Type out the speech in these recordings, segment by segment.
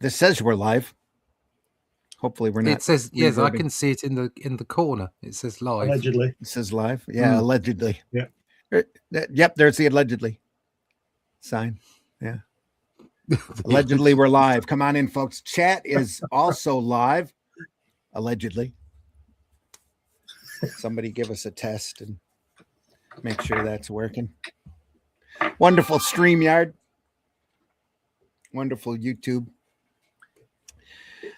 This says we're live. Hopefully we're not. It says yes. I can see it in the corner. It says live. Allegedly. It says live. Yeah, allegedly. Yeah. Yep, there's the allegedly sign. Yeah. Allegedly we're live. Come on in, folks. Chat is also live. Allegedly. Somebody give us a test and make sure that's working. Wonderful StreamYard. Wonderful YouTube.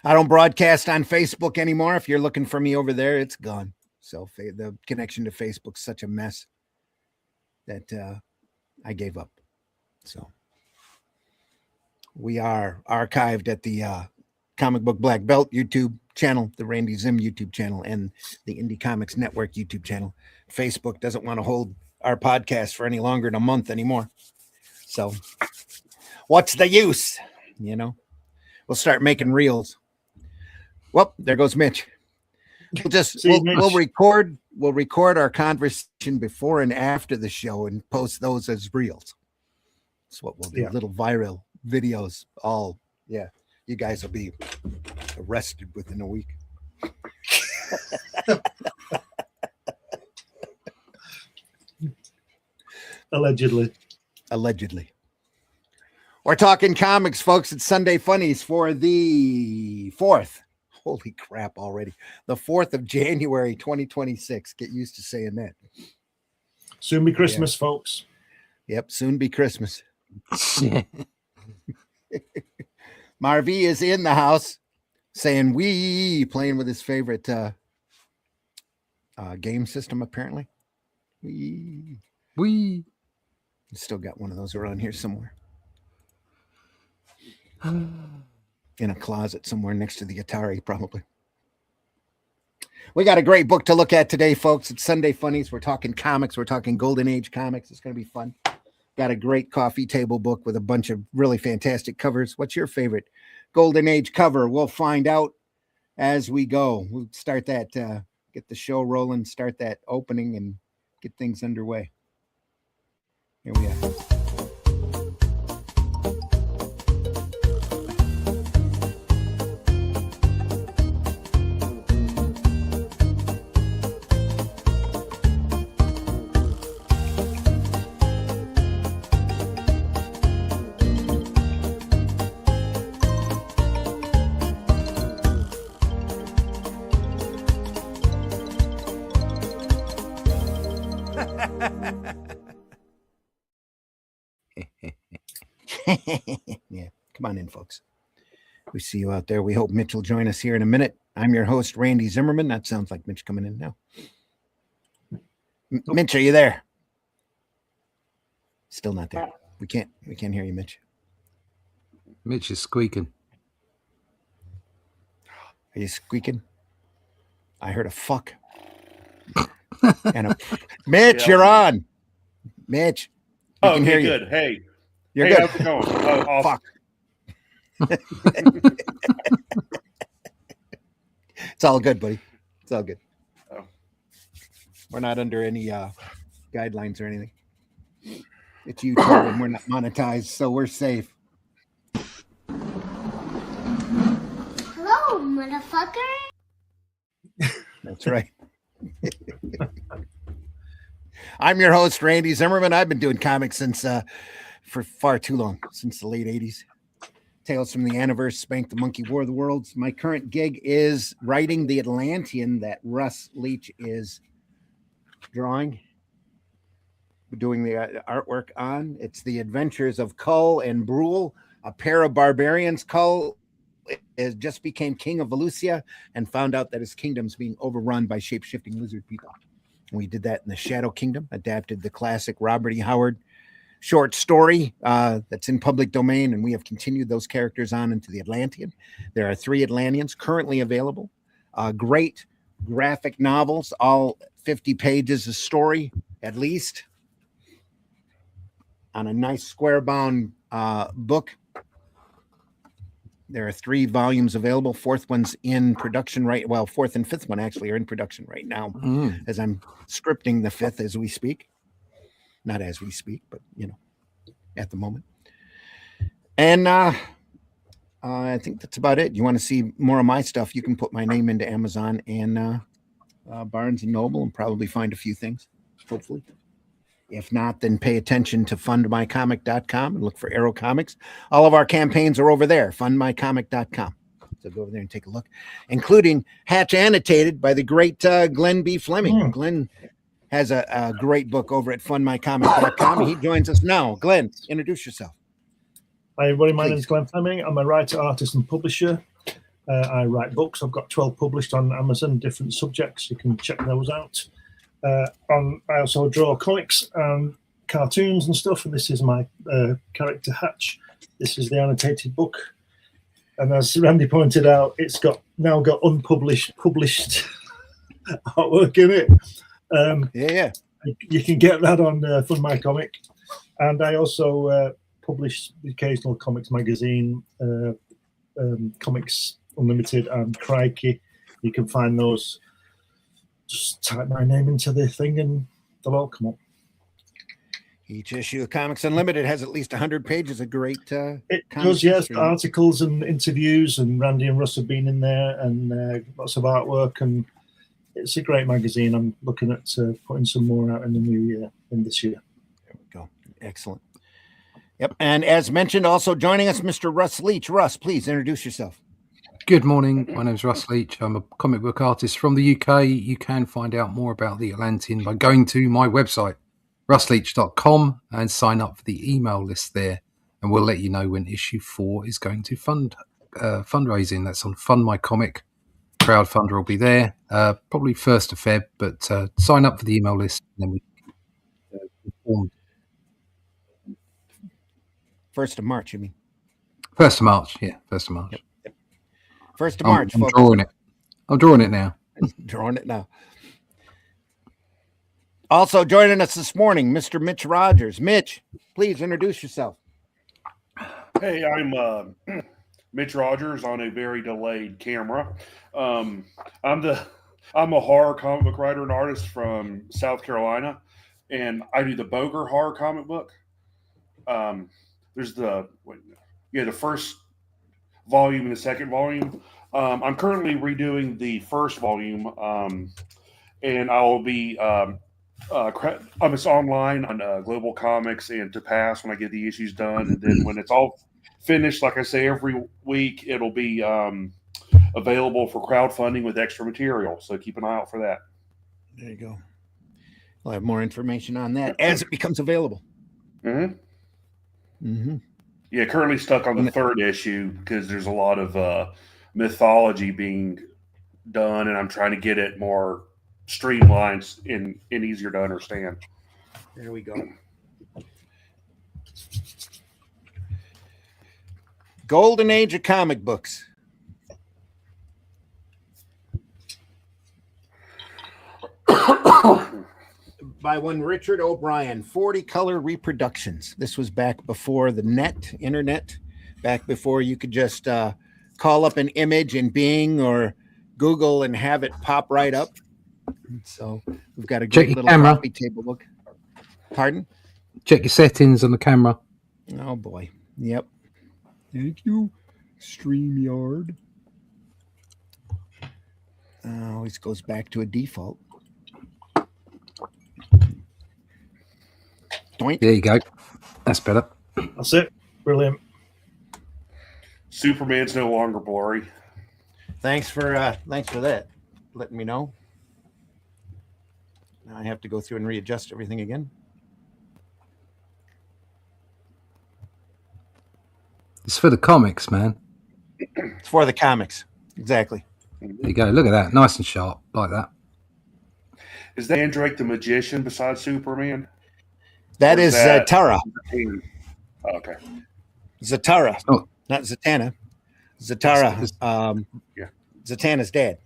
I don't broadcast on Facebook anymore. If you're looking for me over there, it's gone. So the connection to Facebook's such a mess that I gave up. So we are archived at the Comic Book Black Belt YouTube channel, the Randy Zim YouTube channel, and the Indie Comics Network YouTube channel. Facebook doesn't want to hold our podcast for any longer than a month anymore. So what's the use? You know, we'll start making reels. Well, there goes Mitch. We'll record our conversation before and after the show and post those as reels. That's what we'll do. Little viral videos. You guys will be arrested within a week. Allegedly. We're talking comics, folks. It's Sunday Funnies for the 4th. Holy crap already. The 4th of January, 2026. Get used to saying that. Soon be Christmas, folks. Yep, soon be Christmas. Marvy is in the house saying playing with his favorite game system, apparently. We still got one of those around here somewhere. In a closet somewhere next to the Atari, probably. We got a great book to look at today, folks. It's Sunday Funnies. We're talking comics. We're talking Golden Age comics. It's going to be fun. Got a great coffee table book with a bunch of really fantastic covers. What's your favorite Golden Age cover? We'll find out as we go. We'll start that, get the show rolling, start that opening, and get things underway. Here we are. Yeah, come on in, folks. We see you out there. We hope Mitch will join us here in a minute. I'm your host, Randy Zimmerman. That sounds like Mitch coming in now. Mitch, are you there? Still not there. We can't hear you, Mitch. Mitch is squeaking. Are you squeaking? I heard a fuck. And Mitch, you're on. Mitch. Oh, okay, good. Hey. You're good. How's it going? Oh, awesome. Fuck. It's all good, buddy. It's all good. Oh. We're not under any guidelines or anything. It's YouTube and we're not monetized, so we're safe. Hello, motherfucker. That's right. I'm your host, Randy Zimmerman. I've been doing comics since for far too long, since the late 80s. Tales from the Anniverse, Spank the Monkey, War of the Worlds. My current gig is writing the Atlantean that Russ Leach is drawing. We're doing the artwork on. It's the adventures of Kull and Brule, a pair of barbarians. Kull just became king of Valusia and found out that his kingdom's being overrun by shape-shifting lizard people. We did that in the Shadow Kingdom, adapted the classic Robert E. Howard short story that's in public domain, and we have continued those characters on into the Atlantean. There are 3 Atlanteans currently available. Great graphic novels, all 50 pages a story, at least, on a nice square-bound book. There are 3 volumes available. 4th one's in production well, 4th and 5th one actually are in production right now as I'm scripting the 5th as we speak. Not as we speak, but, you know, at the moment. And I think that's about it. You want to see more of my stuff? You can put my name into Amazon and Barnes and Noble and probably find a few things, hopefully. If not, then pay attention to fundmycomic.com and look for Arrow Comics. All of our campaigns are over there, fundmycomic.com. So go over there and take a look, including Hatch Annotated by the great Glenn B. Fleming. Glenn has a great book over at fundmycomic.com. He joins us now. Glenn, introduce yourself. Hi, everybody. My Please. name is Glenn Fleming. I'm a writer, artist, and publisher. I write books. I've got 12 published on Amazon, different subjects. You can check those out. I also draw comics and cartoons and stuff. And this is my character Hatch. This is the annotated book. And as Randy pointed out, it's now got published artwork in it. Yeah. You can get that on Fund My Comic. And I also publish the occasional comics magazine, Comics Unlimited and greqt. You can find those. Just type my name into the thing and they'll all come up. Each issue of Comics Unlimited has at least 100 pages of great It comic does, yes. history. Articles and interviews, and Randy and Russ have been in there, and lots of artwork, and it's a great magazine. I'm looking at putting some more out in the new year, in this year. There we go. Excellent. Yep. And as mentioned, also joining us, Mr. Russ Leach. Russ, please introduce yourself. Good morning. My name's Russ Leach. I'm a comic book artist from the UK. You can find out more about the Atlantean by going to my website, russleach.com, and sign up for the email list there. And we'll let you know when issue 4 is going to fundraising. That's on Fund My Comic. Crowdfunder will be there, probably 1st of Feb, but sign up for the email list and then we can inform. 1st of March, you mean? 1st of March, yeah, 1st of March. Yep. 1st of March, I'm folks. drawing it. I'm drawing it now. Drawing it now. Also joining us this morning, Mr. Mitch Rogers. Mitch, please introduce yourself. Hey, I'm Mitch Rogers on a very delayed camera. I'm a horror comic book writer and artist from South Carolina, and I do the Boger horror comic book. There's the first volume and the second volume. I'm currently redoing the first volume, and I will be it's online on Global Comics and To Pass when I get the issues done, and then when it's all finished, like I say every week, it'll be available for crowdfunding with extra material. So keep an eye out for that. There you go. We'll have more information on that as it becomes available. Mm-hmm. Mm-hmm. Yeah, currently stuck on the 3rd issue because there's a lot of mythology being done, and I'm trying to get it more streamlined and easier to understand. There we go. Golden Age of comic books. By one Richard O'Brien, 40 color reproductions. This was back before the internet, back before you could just call up an image in Bing or Google and have it pop right up. So we've got a great little coffee table book. Pardon? Check your settings on the camera. Oh boy. Yep. Thank you, StreamYard. Always goes back to a default. Doink. There you go. That's better. That's it. Brilliant. Superman's no longer blurry. Thanks for that. Letting me know. Now I have to go through and readjust everything again. It's for the comics, man. It's for the comics. Exactly. There you go. Look at that. Nice and sharp like that. Is that Mandrake the Magician besides Superman? That is Zatara. Oh, okay. Zatara. Oh. Not Zatanna. Zatara. Yeah. Zatanna's dad.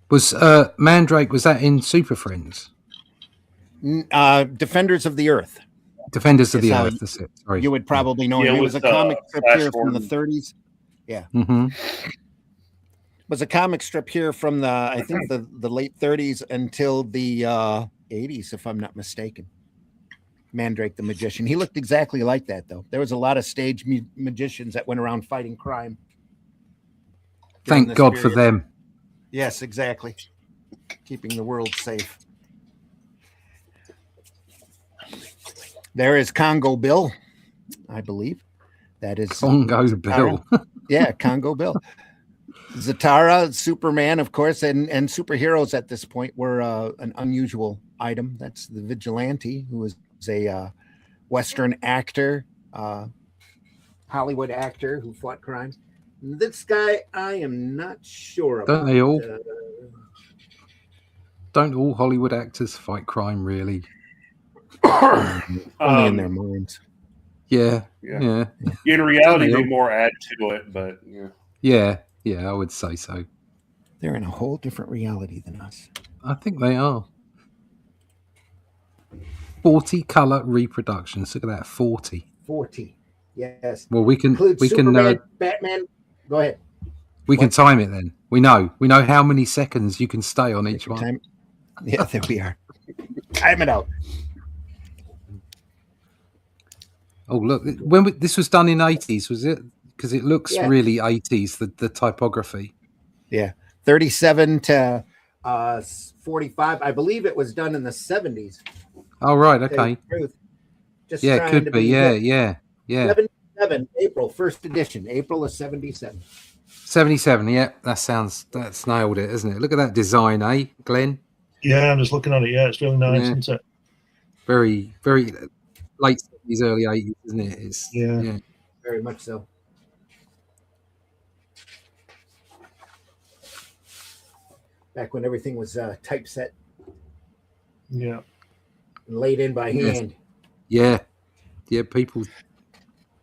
Was Mandrake, was that in Super Friends? Defenders of the Earth. Defenders of the Yes, Earth. That's it. Sorry. You would probably know him. He was a comic strip here from the 30s. Yeah. Mm-hmm. Was a comic strip here from I think the late 30s until the 80s, if I'm not mistaken. Mandrake the magician. He looked exactly like that, though. There was a lot of stage magicians that went around fighting crime. during Thank this God for period. them. Yes, exactly. Keeping the world safe. There is Congo Bill, I believe. That is Congo Bill. Yeah, Congo Bill. Zatara, Superman, of course, and superheroes at this point were an unusual item. That's the vigilante, who was a Western actor, Hollywood actor who fought crimes. This guy, I am not sure about. Don't they all? Don't all Hollywood actors fight crime, really? Only in their minds. Yeah. In reality, they more add to it, but Yeah, I would say so. They're in a whole different reality than us. I think they are. 40 color reproductions. Look at that, 40. 40. Yes. Well, we can Superman, Batman. Go ahead. We can time it then. We know how many seconds you can stay on each one. Yeah, there we are. Time it out. Oh, look! This was done in 80s, was it? Because it looks really 80s. The typography. Yeah, 37 to 45. I believe it was done in the 70s. Oh, right. Okay. Just it could be. Yeah. 77 April, first edition, April of 77. 77. Yeah, that's nailed it, isn't it? Look at that design, eh, Glenn? Yeah, I'm just looking at it. Yeah, it's really nice, isn't it? Very, very late 70s, early 80s, isn't it? It's, yeah, very much so. Back when everything was typeset. Yeah. And laid in by hand. Yeah, people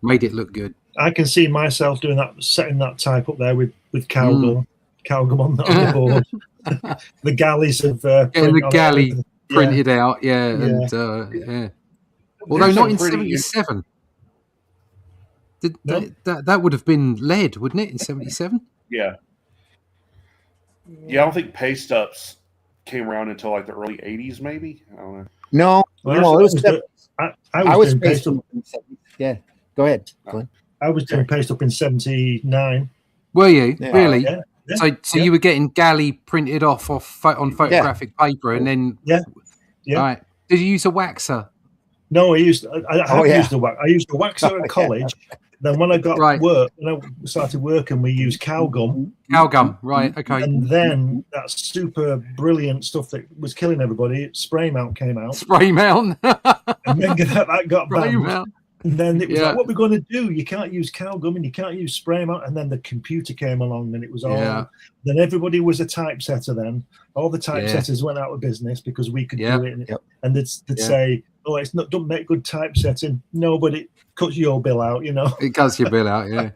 made it look good. I can see myself doing that, setting that type up there with cowgum on the board. The galleys of the galley printed out, and although not in 77. That would have been lead, wouldn't it, in 77? Yeah, I don't think paste ups came around until like the early 80s, maybe. I don't know. No, it was. I was paste up. Yeah, go ahead, Glenn. I was doing paste up in 79. Were you really? Yeah. So you were getting galley printed off on photographic paper, and then right. Did you use a waxer? No, I used a waxer at college. Then when I got work, when I started working, we used cowgum. Right? Okay. And then that super brilliant stuff that was killing everybody, spray mount came out. Spray mount. And then that got banned. Mount. And then it was like, what we're going to do? You can't use cowgum and you can't use spray mount. And then the computer came along, and it was all. Yeah. Then everybody was a typesetter. Then all the typesetters went out of business because we could do it. And they'd say, "Oh, don't make good typesetting." No, but it cuts your bill out. It cuts your bill out. Yeah.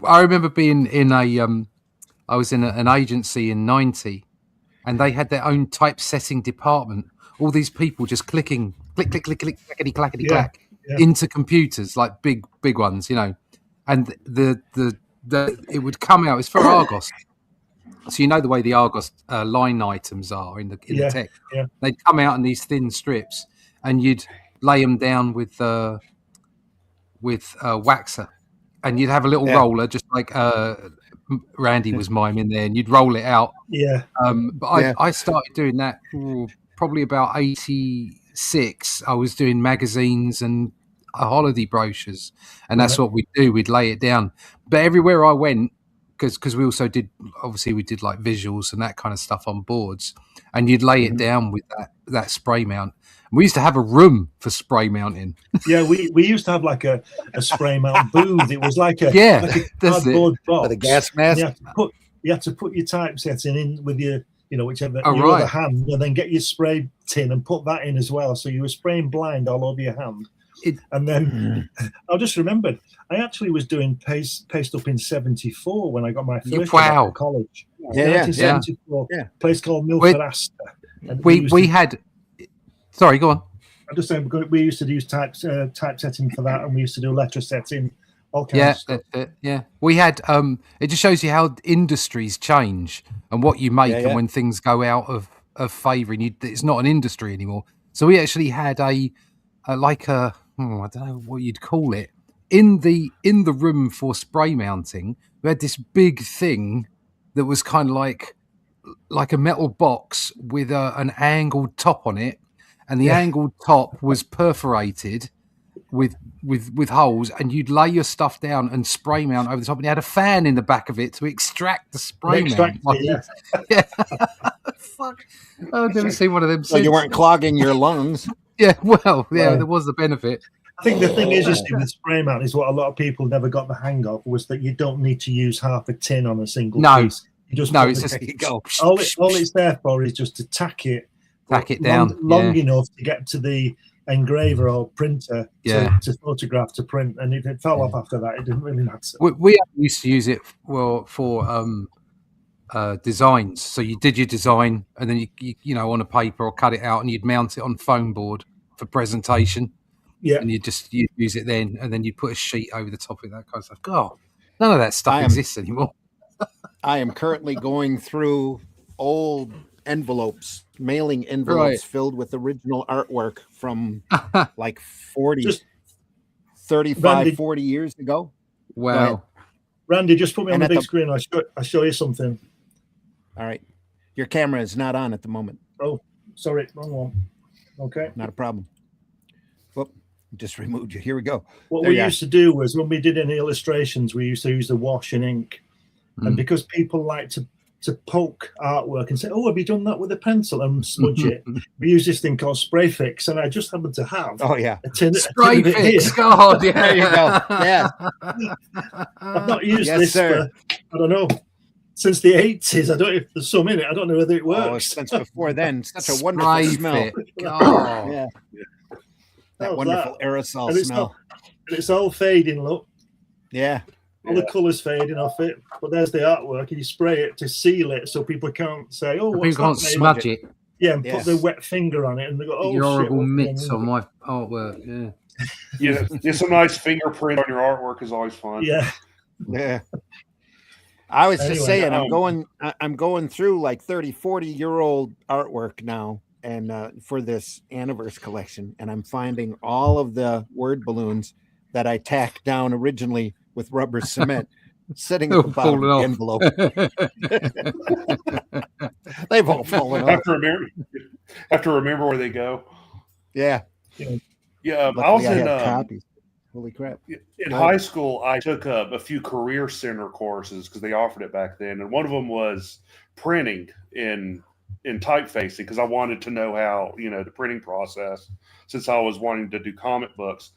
I remember being in I was in an agency in '90, and they had their own typesetting department. All these people just clicking, click, clackety, clack. Into computers, like big ones, and the it would come out. It's for Argos, so the way the Argos line items are in the text. Yeah. They'd come out in these thin strips, and you'd lay them down with waxer, and you'd have a little roller, just like Randy was miming there, and you'd roll it out. Yeah. But I started doing that probably about 86. I was doing magazines and holiday brochures, and that's what we'd do. We'd lay it down. But everywhere I went, because we also did, obviously we did like visuals and that kind of stuff on boards, and you'd lay it down with that spray mount. We used to have a room for spray mounting. Yeah, we used to have like a spray mount booth. It was like a cardboard box with a gas mask. You had to put your typesetting in with your whichever your other hand, and then get your spray tin and put that in as well. So you were spraying blind all over your hand. And then I just remembered I actually was doing paste up in 74 when I got my first job at college. 1974. A place called Milford Astor. We had. Sorry, go on. I'm just saying we used to use typesetting for that, and we used to do letter setting. All kinds of stuff. That's it. Yeah, we had. It just shows you how industries change and what you make, and when things go out of favour, and it's not an industry anymore. So we actually had a like a I don't know what you'd call it in the room for spray mounting. We had this big thing that was kind of like a metal box with an angled top on it, and the angled top was perforated with holes, and you'd lay your stuff down and spray mount over the top, and you had a fan in the back of it to extract the spray mount. Yeah. Fuck. I've never seen one of them So since. you weren't clogging your lungs. Yeah, well, yeah, there was the benefit. I think the thing is, with spray mount is what a lot of people never got the hang of, was that you don't need to use half a tin on a single piece. You just it's just go. All it's there for is just to tack it down long enough to get to the engraver or printer to photograph to print, and if it fell off after that, it didn't really matter. We used to use it for designs. So you did your design, and then you know on a paper or cut it out, and you'd mount it on foam board for presentation. Yeah, and you'd use it then, and then you'd put a sheet over the top of that kind of stuff. God, none of that stuff exists anymore. I am currently going through old envelopes, mailing envelopes filled with original artwork from like 40 years ago. Wow. Randy, just put me on the big screen. I'll show you something. All right. Your camera is not on at the moment. Oh, sorry. Wrong one. Okay. Not a problem. Whoop. Just removed you. Here we go. What we used to do was when we did any illustrations, we used to use the wash and ink. And because people like to poke artwork and say, "Oh, have you done that with a pencil?" and smudge it, we use this thing called Spray Fix, and I just happen to have a tin Spray of it Fix. here. God, yeah, there you go. Yeah, I've not used this for, I don't know, since the 80s. I don't know if there's some in it. I don't know whether it works. Oh, since before then, such a wonderful smell. Oh, yeah, that wonderful aerosol smell. It's all fading. Look. Yeah. All the colours fading off it, but there's the artwork, and you spray it to seal it so people can't say, "Oh, what's people can't smudge it." Yeah, and put their wet finger on it, and they go, "Oh, your horrible shit, mitts on my artwork." Yeah, just a nice fingerprint on your artwork is always fun. Yeah. I was just saying, I'm going through like 30, 40-year-old artwork now, and for this Anniversary collection, and I'm finding all of the word balloons that I tacked down originally with rubber cement sitting at the bottom of the envelope. They've all fallen off. Have to remember where they go. Yeah. Yeah. I was in copies. Holy crap. In high school, I took a few career center courses because they offered it back then. And one of them was printing in typeface because I wanted to know how, the printing process since I was wanting to do comic books.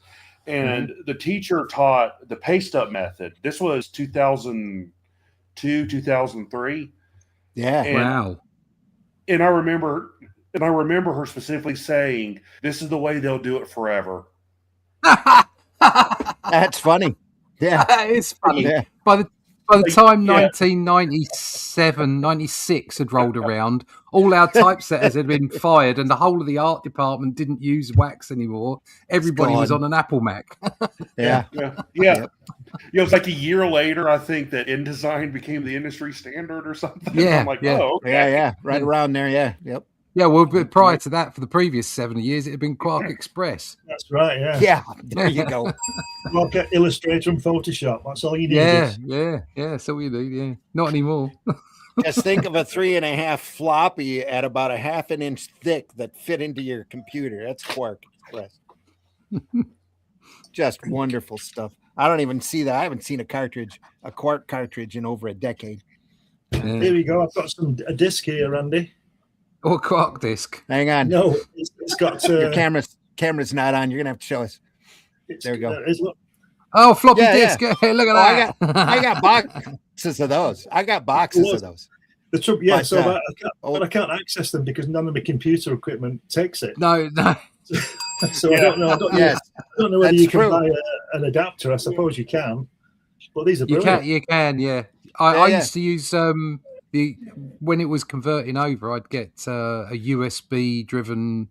And the teacher taught the paste up method. This was 2002, 2003. Yeah. Wow. And I remember her specifically saying, "This is the way they'll do it forever." That's funny. Yeah. That is funny. Yeah. By the time 1997, 96 had rolled around, all our typesetters had been fired and the whole of the art department didn't use wax anymore. Everybody was on an Apple Mac. Yeah. It was like a year later, I think, that InDesign became the industry standard or something. Yeah. I'm like, oh, okay. Yeah. Right around there. Yeah. Yep. Yeah, well, but prior to that, for the previous 7 years, it had been Quark Express. That's right, yeah. Yeah, there you go. Well, get Illustrator and Photoshop. That's all you need. Yeah. That's all you need, yeah. Not anymore. Just think of a 3.5 floppy at about a half an inch thick that fit into your computer. That's Quark Express. Just wonderful stuff. I don't even see that. I haven't seen a Quark cartridge in over a decade. Yeah. Here we go. I've got a disc here, Randy. Or Quark disc. Hang on. No, it's got your camera's not on. You're gonna have to show us. There we go. Oh, floppy disk. Yeah. Hey, look at that. I got boxes of those. I can't access them because none of my computer equipment takes it. No. So I don't know. I don't know whether you can buy an adapter. I suppose you can, but these are brilliant. You can. Yeah. I used to use when it was converting over, I'd get a USB driven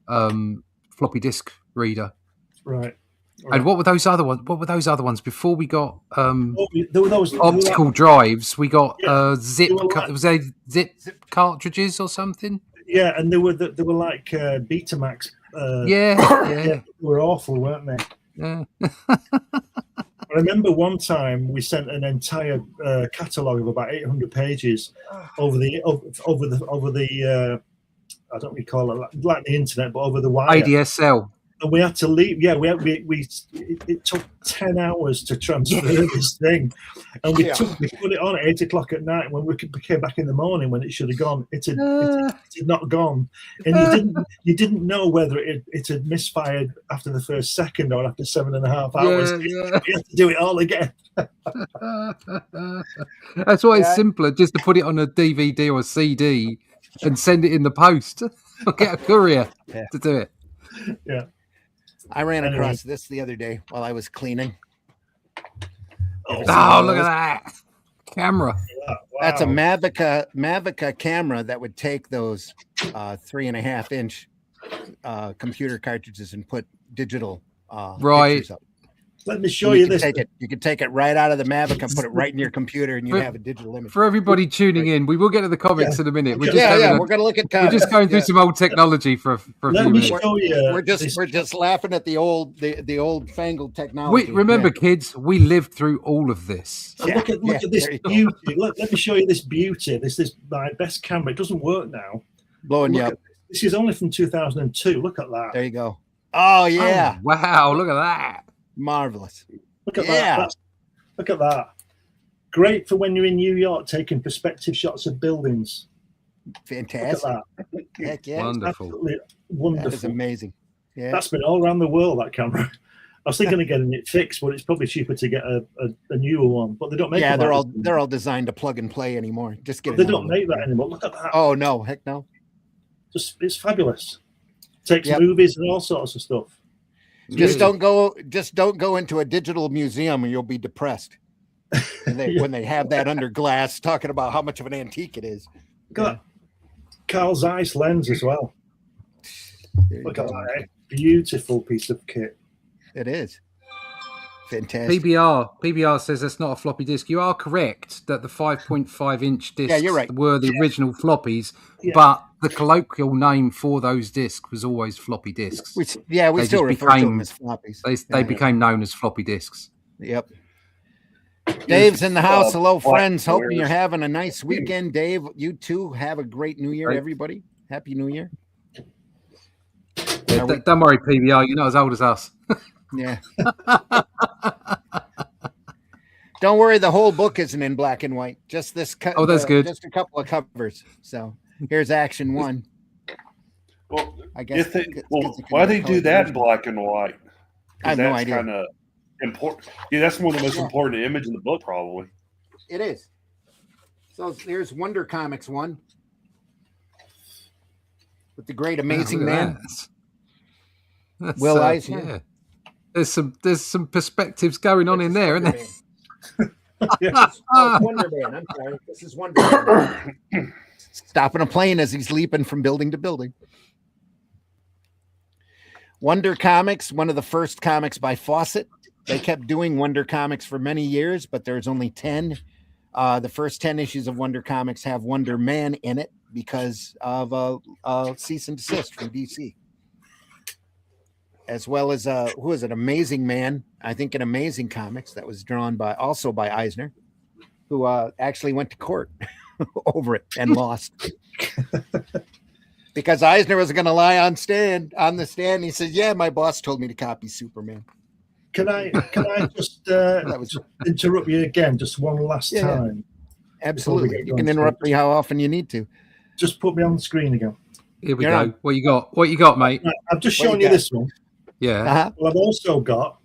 floppy disk reader. Right. And what were those other ones before we got there were those optical drives? We got zip. Was they zip cartridges or something? Yeah, and they were like Betamax Yeah. They were awful, weren't they? Yeah. I remember one time we sent an entire catalogue of about 800 pages over the I don't know what you call it, like the internet, but over the wire. ADSL. And we had to leave. Yeah, it took 10 hours to transfer this thing, and we put it on at 8 o'clock at night. When we came back in the morning, when it should have gone, it had not gone, and you didn't know whether it had misfired after the first second or after 7.5 hours. You had to do it all again. That's why it's simpler just to put it on a DVD or a CD and send it in the post. Or get a courier to do it. Yeah. I ran across this the other day while I was cleaning. Oh, look at that camera. Wow. That's a Mavica camera that would take those 3.5-inch computer cartridges and put digital pictures up. Let me show you this. You could take it right out of the Mavic and put it right in your computer, and you have a digital image. For everybody tuning in, we will get to the comics in a minute. We're we're going to look at comics. We're just going through some old technology for a few minutes. Show you. We're just laughing at the old fangled technology. Remember, kids, we lived through all of this. Look at this beauty. Let me show you this beauty. This is my best camera. It doesn't work now. Blowing you up. This is only from 2002. Look at that. There you go. Oh yeah! Oh, wow! Look at that. Marvelous. Look at that. Look at that. Great for when you're in New York taking perspective shots of buildings. Fantastic. Look at that. Heck yeah. Wonderful. Absolutely wonderful. That is amazing. Yeah. That's been all around the world, that camera. I was thinking of getting it fixed, but it's probably cheaper to get a newer one. But they don't make they're all designed to plug and play anymore. Just get They don't make that anymore. Look at that. Oh no, heck no. It's fabulous. Takes movies and all sorts of stuff. Just don't go into a digital museum and you'll be depressed. When they have that under glass talking about how much of an antique it is. Got Carl Zeiss lens as well. Look at that. Beautiful piece of kit. It is. Fantastic. PBR says that's not a floppy disk. You are correct that the 5.5-inch discs were the original floppies, but the colloquial name for those discs was always floppy disks. We still refer to them as floppies. They became known as floppy disks. Yep. Dave's in the house. Hello, friends. Hoping you're having a nice weekend, Dave. You too. Have a great New Year, everybody. Happy New Year. Don't worry, PBR. You're not as old as us. Yeah. Don't worry, the whole book isn't in black and white. Just this cut. Oh, that's good. Just a couple of covers. So here's action one. Well, I guess. Why they do that in black and white? I have no idea. Kind of important. Yeah, that's one of the most important image in the book, probably. It is. So here's Wonder Comics 1 with the great, amazing man, that's, Will Eisner. Yeah. There's some perspectives going on in there, isn't there? Wonder Man. I'm sorry. This is Wonder Man. Stopping a plane as he's leaping from building to building. Wonder Comics, one of the first comics by Fawcett. They kept doing Wonder Comics for many years, but there's only 10. The first 10 issues of Wonder Comics have Wonder Man in it because of a cease and desist from DC. As well as who is it? Amazing Man, I think in Amazing Comics that was drawn by Eisner, who actually went to court over it and lost because Eisner was going to lie on the stand. He said, "Yeah, my boss told me to copy Superman." Can I just interrupt you again, just one last time? Absolutely, you can interrupt me how often you need to. Just put me on the screen again. Here we go. What you got, mate? Right, I've just shown you this one. Yeah. Uh-huh. Well, I've also got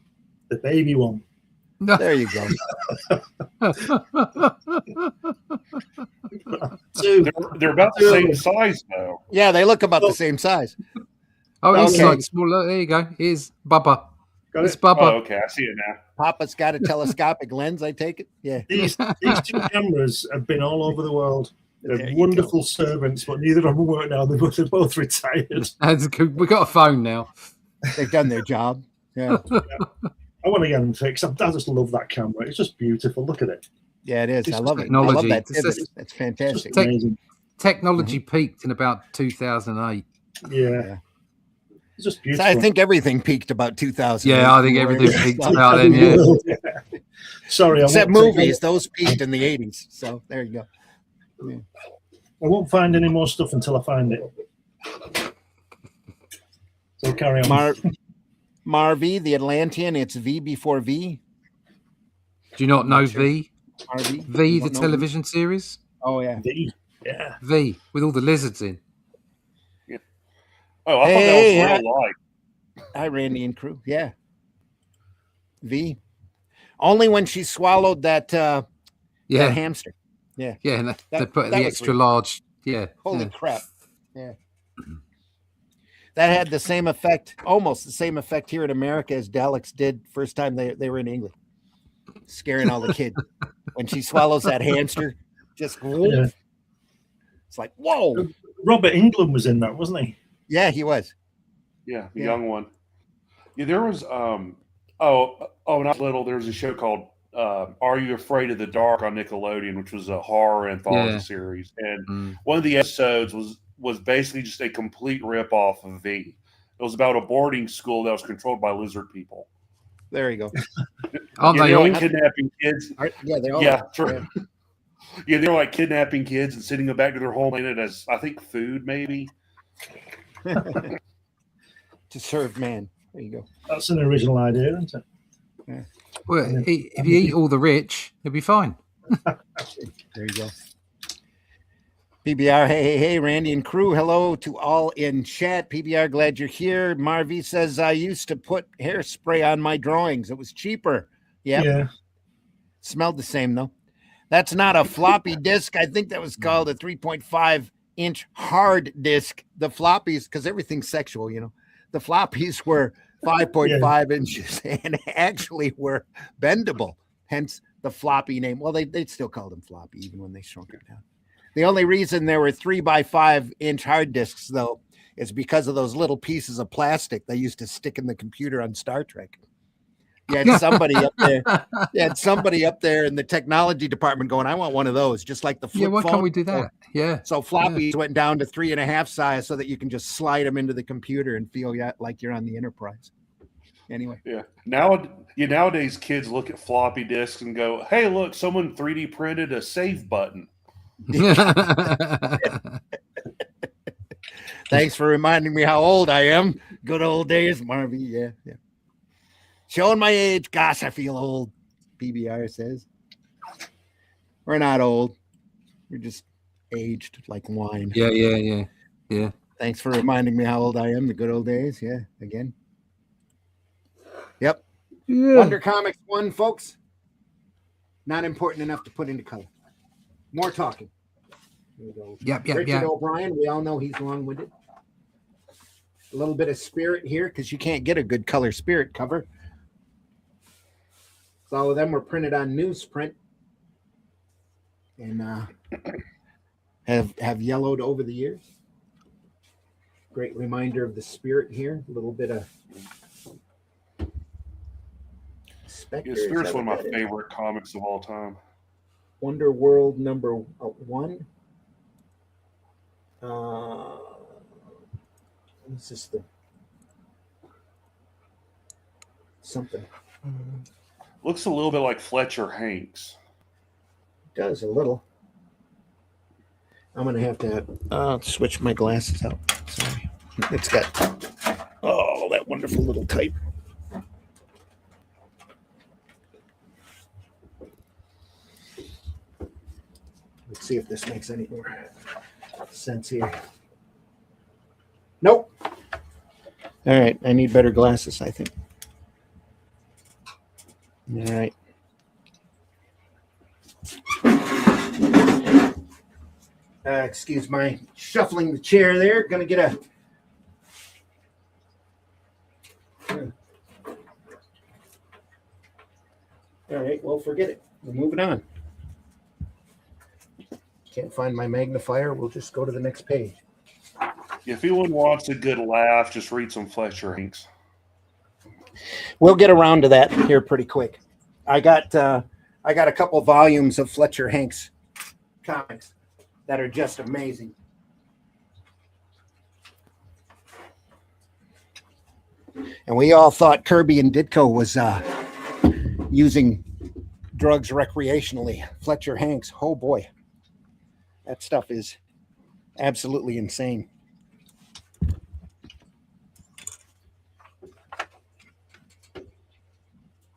the baby one. There you go. They're about the same size now. Yeah, they look about the same size. Oh, it's like smaller. There you go. Here's Bubba. It's Bubba. Oh, okay, I see it now. Papa's got a telescopic lens, I take it. Yeah. These two cameras have been all over the world. They're wonderful servants, but neither of them work now. They're both retired. We got a phone now. They've done their job. Yeah. I want to get them fixed. I just love that camera. It's just beautiful. Look at it. Yeah, it is. It's I love it. technology. I love that. That's fantastic. Amazing. Technology peaked in about 2008. Yeah. It's just So beautiful. I think everything peaked about 2000. Yeah, I think everything peaked about then. Yeah. Sorry, Except I won't movies, those peaked in the 80s. So there you go. Yeah. I won't find any more stuff until I find it. So carry on. Marv, the Atlantean, it's V before V. Do you not know Sure. V? RV? V, You the don't know television series? Oh, yeah. Yeah. V, with all the lizards in. Oh, I thought Hey, that was real life. Hi, Randy and crew. Yeah. V. Only when she swallowed that Yeah, hamster. yeah, and they That- put that the was extra real. large. Yeah, Holy yeah. crap. Yeah. That had the same effect, almost the same effect here in America as Daleks did first time they were in England, scaring all the kids. When she swallows that hamster, just whoop. Yeah. It's like, whoa. Robert Englund was in that, wasn't he? Yeah, he was. Yeah, the Yeah. young one. Yeah, there was when I was little, there was a show called Are You Afraid of the Dark on Nickelodeon, which was a horror anthology Yeah. series. And Mm. one of the episodes was basically just a complete rip off of V. It was about a boarding school that was controlled by lizard people. There you go. Aren't Yeah, they they're all? like kidnapping kids. Yeah, they all Yeah, are. true. Yeah, they're like kidnapping kids and sending them back to their homeland as, I think, food, maybe. To serve man. There you go. That's an original idea, isn't it? Well, if you eat all the rich, you'll be fine. There you go. PBR, hey, Randy and crew. Hello to all in chat. PBR, glad you're here. Marvi says, I used to put hairspray on my drawings. It was cheaper. Yep. Yeah. Smelled the same, though. That's not a floppy disk. I think that was called a 3.5-inch hard disk. The floppies, because everything's sexual, you know. The floppies were 5.5 inches and actually were bendable. Hence the floppy name. Well, they still called them floppy even when they shrunk it down. The only reason there were 3x5-inch hard disks, though, is because of those little pieces of plastic they used to stick in the computer on Star Trek. You had somebody up there. You had somebody up there in the technology department going, I want one of those, just like the flip Yeah, why phone. can't we do that? Yeah. So floppies went down to 3.5 size so that you can just slide them into the computer and feel like you're on the Enterprise. Anyway. Yeah. Nowadays, kids look at floppy disks and go, hey, look, someone 3D printed a save button. Thanks for reminding me how old I am. Good old days, Marvy. Yeah. Showing my age. Gosh, I feel old. PBR says. We're not old. We're just aged like wine. Yeah. Thanks for reminding me how old I am. The good old days. Yeah, again. Yep. Yeah. Wonder Comics 1, folks. Not important enough to put into color. More talking. Here we go. Yep. Richard O'Brien, we all know he's long-winded. A little bit of spirit here because you can't get a good color spirit cover. So all of them were printed on newsprint and have yellowed over the years. Great reminder of the spirit here. A little bit of Spectre. Yeah, Spirit's one of my favorite comics of all time. Wonder World number 1. This is the something. Looks a little bit like Fletcher Hanks. Does a little. I'm gonna have to switch my glasses out. Sorry, it's got that wonderful little type. Let's see if this makes any more sense here. Nope. All right, I need better glasses, I think. All right. Excuse my shuffling the chair there. Gonna get a. All right, well, forget it. We're moving on. Can't find my magnifier. We'll just go to the next page. If anyone wants a good laugh, just read some Fletcher Hanks. We'll get around to that here pretty quick. I got a couple volumes of Fletcher Hanks comics that are just amazing. And we all thought Kirby and Ditko was using drugs recreationally. Fletcher Hanks, oh boy, that stuff is absolutely insane.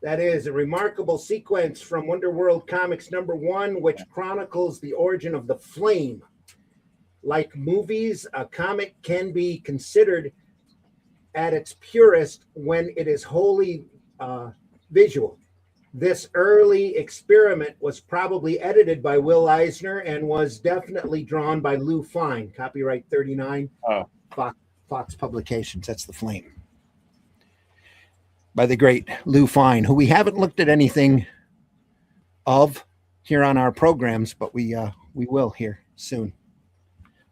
That is a remarkable sequence from Wonderworld Comics #1, which chronicles the origin of the Flame. Like movies, a comic can be considered at its purest when it is wholly visual. This early experiment was probably edited by Will Eisner and was definitely drawn by Lou Fine. Copyright 39, Fox Publications. That's the Flame. By the great Lou Fine, who we haven't looked at anything of here on our programs, but we will here soon.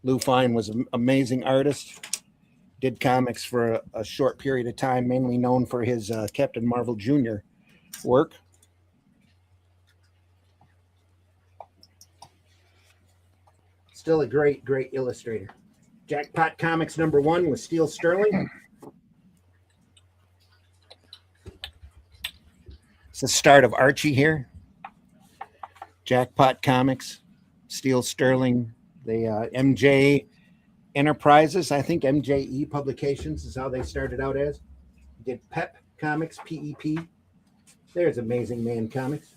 Lou Fine was an amazing artist, did comics for a short period of time, mainly known for his Captain Marvel Jr. work. Still a great, great illustrator. Jackpot Comics #1 with Steel Sterling. It's the start of Archie here. Jackpot Comics, Steel Sterling, the MJ Enterprises. I think MJE Publications is how they started out as. Did Pep Comics, PEP. There's Amazing Man Comics.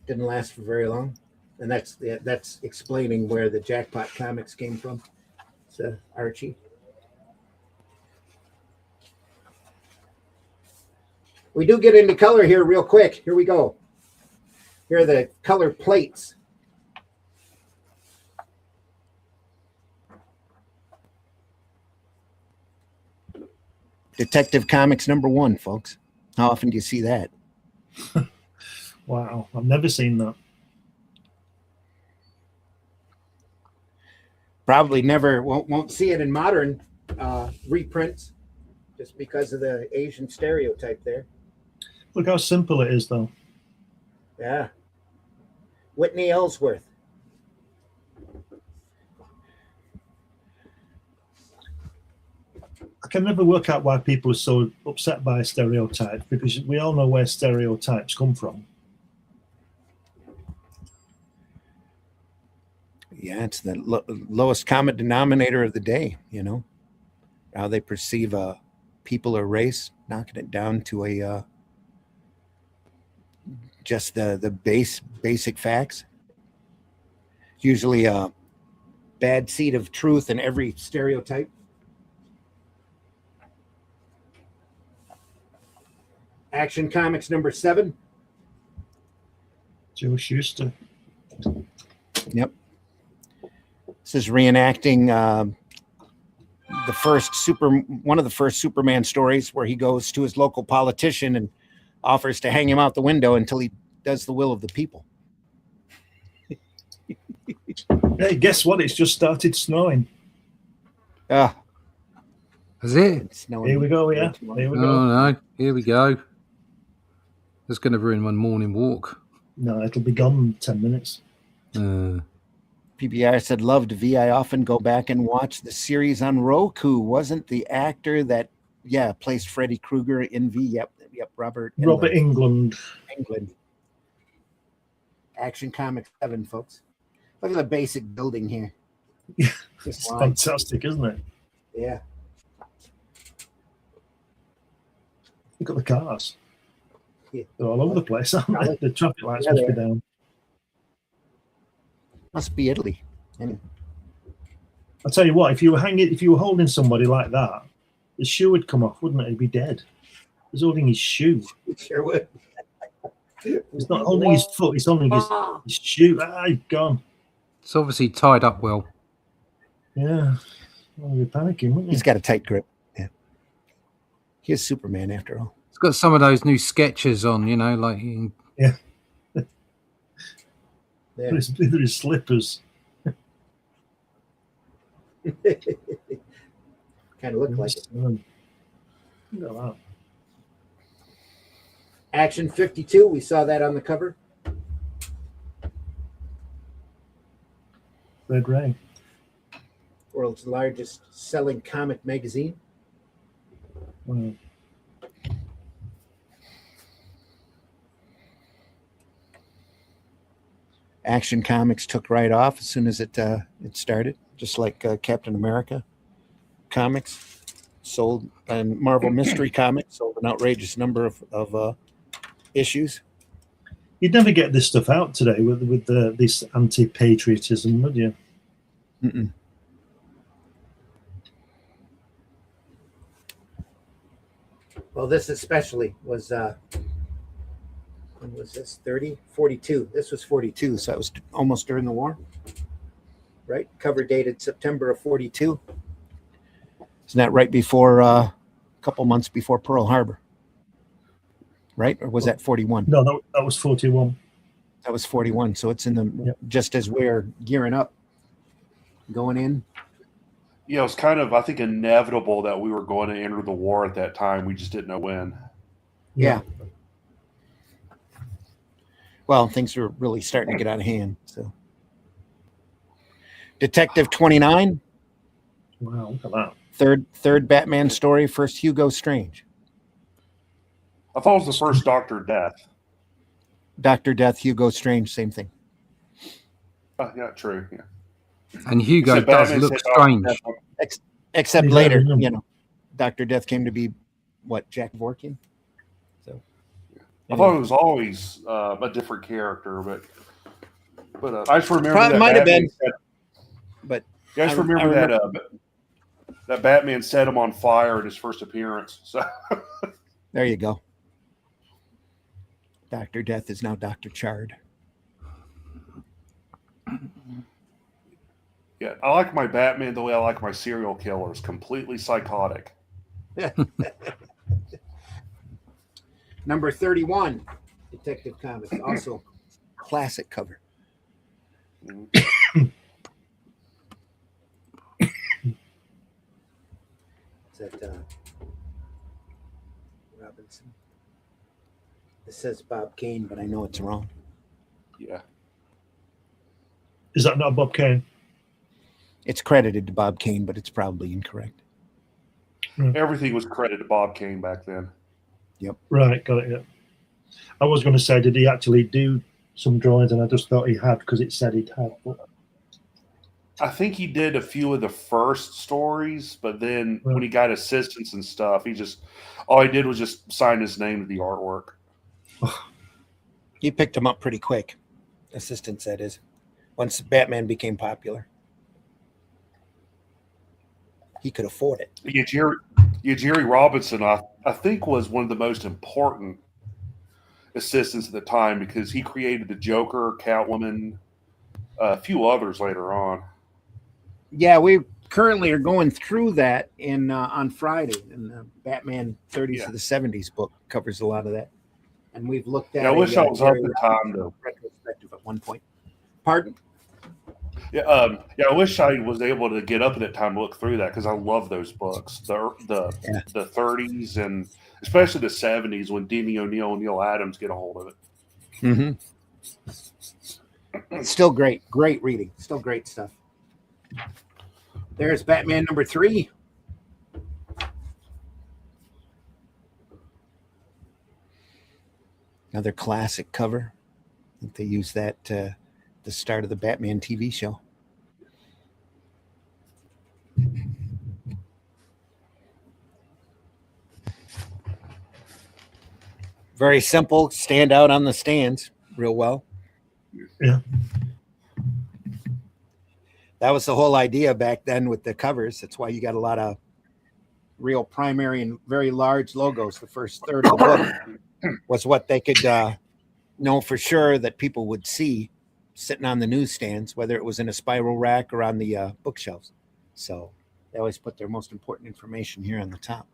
Didn't last for very long. And that's explaining where the Jackpot Comics came from. It's Archie. We do get into color here real quick. Here we go. Here are the color plates. Detective Comics #1, folks. How often do you see that? Wow, I've never seen that. Probably never won't see it in modern reprints, just because of the Asian stereotype there. Look how simple it is, though. Yeah. Whitney Ellsworth. I can never work out why people are so upset by stereotypes, because we all know where stereotypes come from. Yeah, it's the lowest common denominator of the day, you know, how they perceive people or race, knocking it down to a just the basic facts. Usually a bad seed of truth in every stereotype. Action Comics #7. Joe Shuster. Yep. This is reenacting one of the first Superman stories, where he goes to his local politician and offers to hang him out the window until he does the will of the people. Hey, guess what? It's just started snowing. Ah, Is it? it's snowing. Here we go, yeah. Here we go. Oh no! Here we go. That's going to ruin my morning walk. No, it'll be gone in 10 minutes. PBR said, loved V. I often go back and watch the series on Roku. Wasn't the actor that, plays Freddy Krueger in V? Yep, Robert England. Action Comics 7, folks. Look at the basic building here. It's fantastic, isn't it? Yeah. Look at the cars. Yeah. They're all over the place, aren't they? The traffic lights must be down. Must be Italy. Anyway. I'll tell you what, if you were holding somebody like that, the shoe would come off, wouldn't it? He'd be dead. He's holding his shoe. Sure would. He's not holding his foot, he's holding his shoe. He's gone. It's obviously tied up well. Yeah. Well, you'd be panicking, wouldn't you? He's got a tight grip. Yeah. He's Superman after all. It's got some of those new sketches on, you know, like Yeah. There. They're his slippers. Kind of look like it. Look at that. Action 52, we saw that on the cover. Red Ray. Or world's largest selling comic magazine. Wow. Action Comics took right off as soon as it started, just like Captain America comics sold, and Marvel Mystery Comics sold an outrageous number of issues. You'd never get this stuff out today with this anti-patriotism, would you? Mm-mm. Well, this especially was, when was this? 42. This was 42, so it was almost during the war, right? Cover dated September of 42. Isn't that right before, a couple months before Pearl Harbor? Right? Or was that 41? No, that was 41. That was 41. So it's in the, just as we're gearing up, going in. Yeah, it was kind of, I think, inevitable that we were going to enter the war at that time. We just didn't know when. Yeah. Well, things were really starting to get out of hand. So, Detective 29. Wow, look at that. Third Batman story. First Hugo Strange. I thought it was the first Dr. Death. Dr. Death, Hugo Strange, same thing. Yeah, true. Yeah. And Hugo Except does Batman look said strange. Dr. Death. Except Yeah, later, yeah. you know, Dr. Death came to be what, Jack Vorkian? So I thought it was always a different character, but I just remember Probably that might have Batman been, said, but I just remember that Batman set him on fire at his first appearance. So there you go. Dr. Death is now Dr. Chard. yeah, I like my Batman the way I like my serial killers, completely psychotic. Number 31, Detective Comics, also classic cover. Is that Robinson? It says Bob Kane, but I know it's wrong. Yeah. Is that not Bob Kane? It's credited to Bob Kane, but it's probably incorrect. Everything was credited to Bob Kane back then. Right, got it. Yeah. I was going to say, did he actually do some drawings? And I just thought he had because it said he'd had. But I think he did a few of the first stories, but then when he got assistants and stuff, all he did was just sign his name to the artwork. He picked him up pretty quick. Assistants, that is. Once Batman became popular, he could afford it. Jerry Robinson, I think, was one of the most important assistants at the time because he created the Joker, Catwoman, a few others later on. Yeah, we currently are going through that in on Friday, and the Batman 30s to the 70s book covers a lot of that. And we've looked at. Yeah, I wish I was up Jerry the time though. Retrospective at one point. Pardon? Yeah, I wish I was able to get up at that time to look through that because I love those books. The 30s and especially the 70s when Dini O'Neill and Neil Adams get a hold of it. Mm-hmm. Still great reading. Still great stuff. There's Batman number 3. Another classic cover. I think they used that at the start of the Batman TV show. Very simple, stand out on the stands real well. Yeah. That was the whole idea back then with the covers. That's why you got a lot of real primary and very large logos. The first third of the book was what they could know for sure that people would see sitting on the newsstands, whether it was in a spiral rack or on the bookshelves. So they always put their most important information here on the top.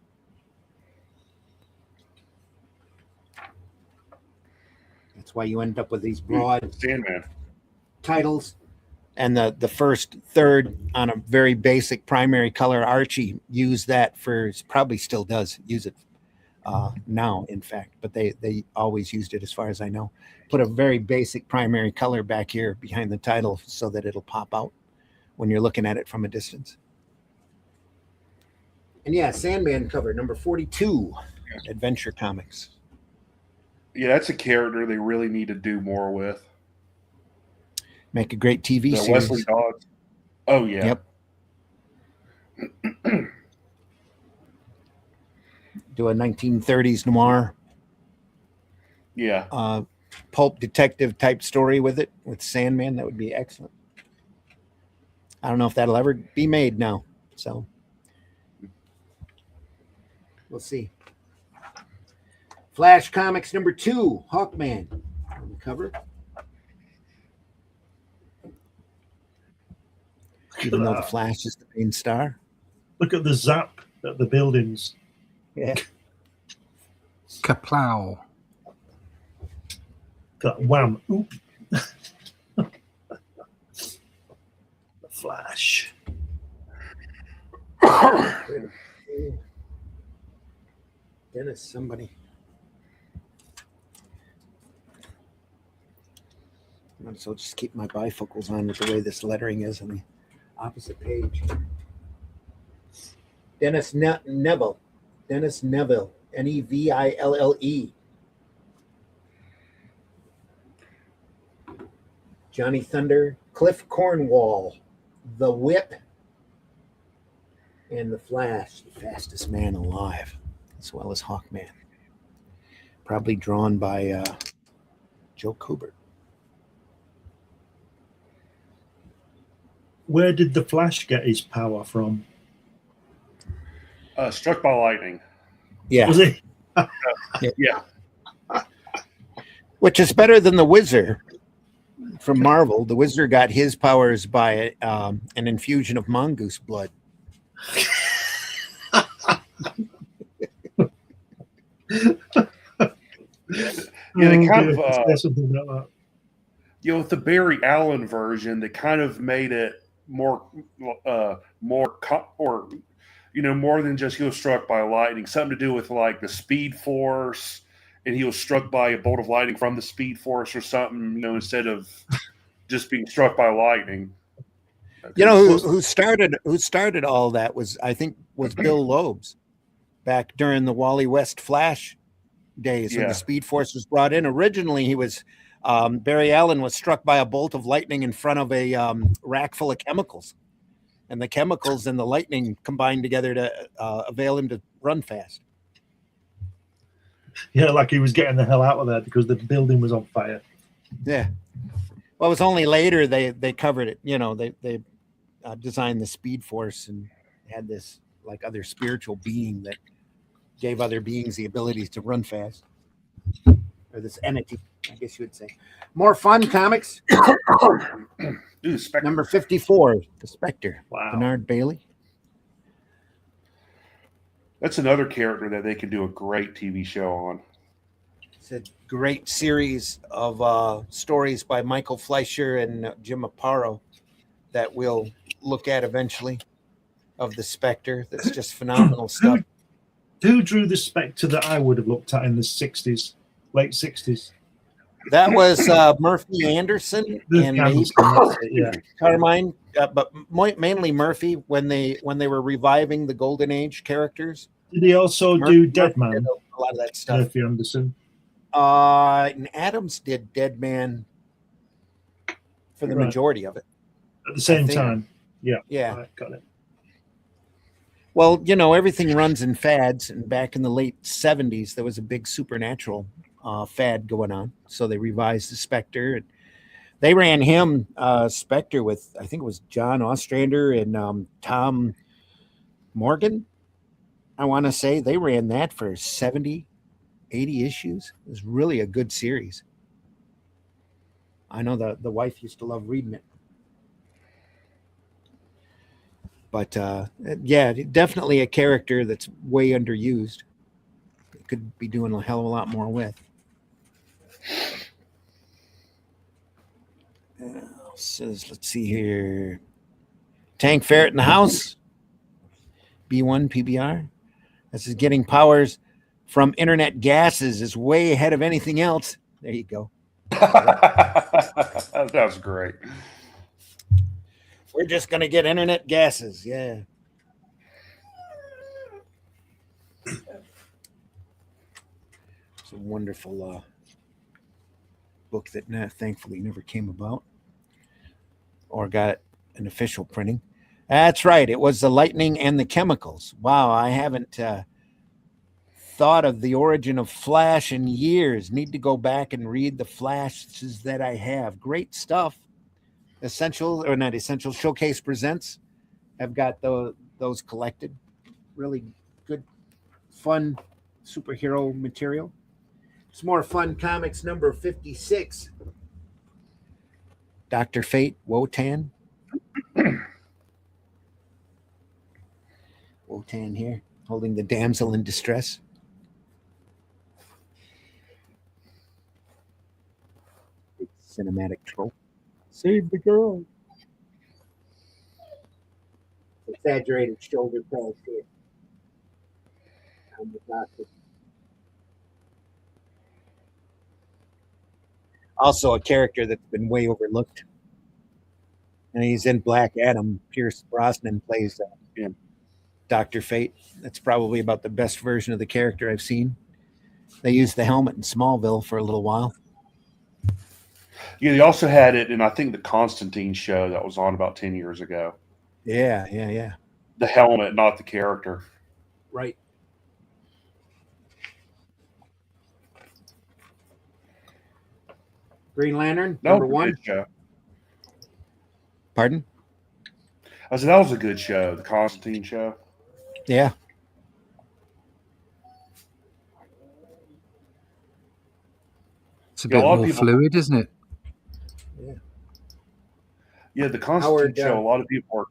That's why you end up with these broad Sandman titles. And the first third on a very basic primary color. Archie used that for, probably still does use it now, in fact, but they always used it as far as I know. Put a very basic primary color back here behind the title so that it'll pop out when you're looking at it from a distance. And yeah, Sandman cover number 42, Adventure Comics. Yeah, that's a character they really need to do more with. Make a great TV The series. Wesley Dodds. Oh yeah. Yep. Do a 1930s noir, Yeah. pulp detective type story with it, with Sandman. That would be excellent. I don't know if that'll ever be made now. So we'll see. Flash Comics number 2, Hawkman on the cover. Even though the Flash is the main star. Look at the zap at the buildings. Yeah. Kaplow. Got wham. Oop. The Flash. Dennis, somebody. So I'll just keep my bifocals on with the way this lettering is on the opposite page. Dennis Neville. Dennis Neville. Neville. Johnny Thunder. Cliff Cornwall. The Whip. And the Flash, the fastest man alive, as well as Hawkman. Probably drawn by Joe Kubert. Where did the Flash get his power from? Struck by lightning. Yeah. Was he? Yeah. Which is better than the Wizard from Marvel. The Wizard got his powers by an infusion of mongoose blood. Yeah, they kind dear. of Something like that. with the Barry Allen version, they kind of made it more more than just he was struck by lightning, something to do with like the Speed Force, and he was struck by a bolt of lightning from the Speed Force or something, instead of just being struck by lightning. Who started all that was Bill Loebs back during the Wally West Flash days when the Speed Force was brought in. Originally, he was Barry Allen was struck by a bolt of lightning in front of a rack full of chemicals, and the chemicals and the lightning combined together to avail him to run fast. Yeah, like he was getting the hell out of there because the building was on fire. Yeah. Well, it was only later they covered it. They designed the Speed Force and had this like other spiritual being that gave other beings the ability to run fast, or this entity, I guess you would say. More fun comics. Dude, Number 54, the Spectre. Wow. Bernard Bailey. That's another character that they could do a great TV show on. It's a great series of stories by Michael Fleischer and Jim Aparo that we'll look at eventually, of the Spectre. That's just phenomenal stuff. Who drew the Spectre that I would have looked at in the 60s, late 60s? That was Murphy Anderson and maybe Carmine, but mainly Murphy when they were reviving the Golden Age characters. Did he also do Dead Man? Did a lot of that stuff. Murphy Anderson. And Adams did Dead Man for the majority of it. At the same time. Yeah. Yeah. Right, got it. Well, everything runs in fads, and back in the late 70s, there was a big supernatural fad going on. So they revised the Spectre. And they ran him, Spectre, with, I think it was John Ostrander and Tom Morgan. I want to say they ran that for 70, 80 issues. It was really a good series. I know the wife used to love reading it. But definitely a character that's way underused. Could be doing a hell of a lot more with. Says, let's see here. Tank Ferret in the house. B1 PBR. This is getting powers from internet gases is way ahead of anything else. There you go. That was great. We're just going to get internet gases. Yeah. a wonderful book that thankfully never came about or got an official printing. That's right. It was The Lightning and the Chemicals. Wow, I haven't thought of the origin of Flash in years. Need to go back and read the Flashes that I have. Great stuff. Essential or not essential Showcase Presents. I've got those collected. Really good, fun superhero material. It's more fun comics number 56. Dr. Fate, Wotan. Wotan here, holding the damsel in distress. Big cinematic trope. Save the girl. Exaggerated shoulder pads here. I'm the doctor. Also a character that's been way overlooked. And he's in Black Adam. Pierce Brosnan plays Dr. Fate. That's probably about the best version of the character I've seen. They used the helmet in Smallville for a little while. Yeah, they also had it in, I think, the Constantine show that was on about 10 years ago. Yeah. The helmet, not the character. Right. Green Lantern, number one. Good show. Pardon? I said that was a good show, the Constantine show. Yeah. It's a bit more fluid, isn't it? Yeah, the Constantine show, a lot of people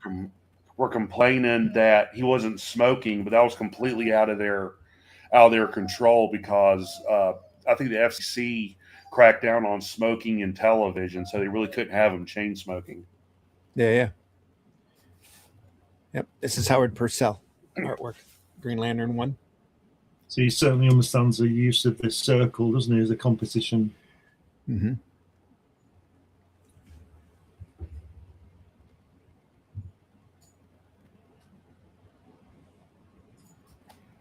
were complaining that he wasn't smoking, but that was completely out of their control because I think the FCC cracked down on smoking in television, so they really couldn't have him chain smoking. Yeah. Yep. This is Howard Purcell artwork. Green Lantern 1. So he certainly understands the use of this circle, doesn't he, as a composition? Mm-hmm.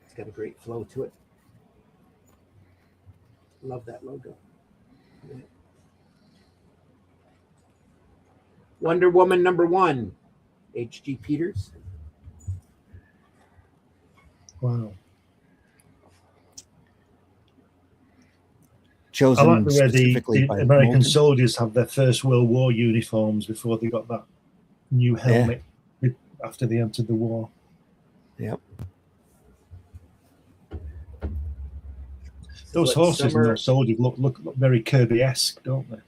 It's got a great flow to it. Love that logo. Yeah. Wonder Woman number 1. H.G. Peters. Wow. Chosen I like the way specifically the by American Moulton. soldiers have their First World War uniforms before they got that new helmet after they entered the war. Yep. Those horses and those soldiers look very Kirby-esque, don't they?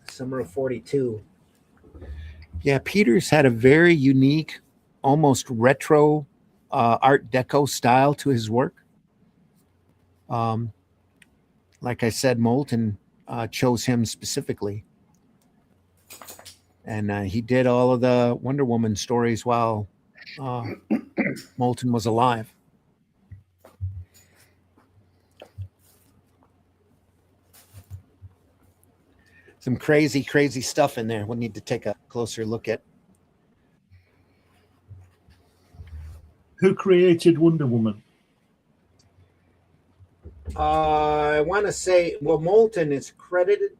Summer of 42. Yeah, Peters had a very unique, almost retro Art Deco style to his work. Like I said, Moulton chose him specifically. And he did all of the Wonder Woman stories while Moulton was alive. Some crazy, crazy stuff in there. We'll need to take a closer look at. Who created Wonder Woman? I want to say, well, Moulton is credited.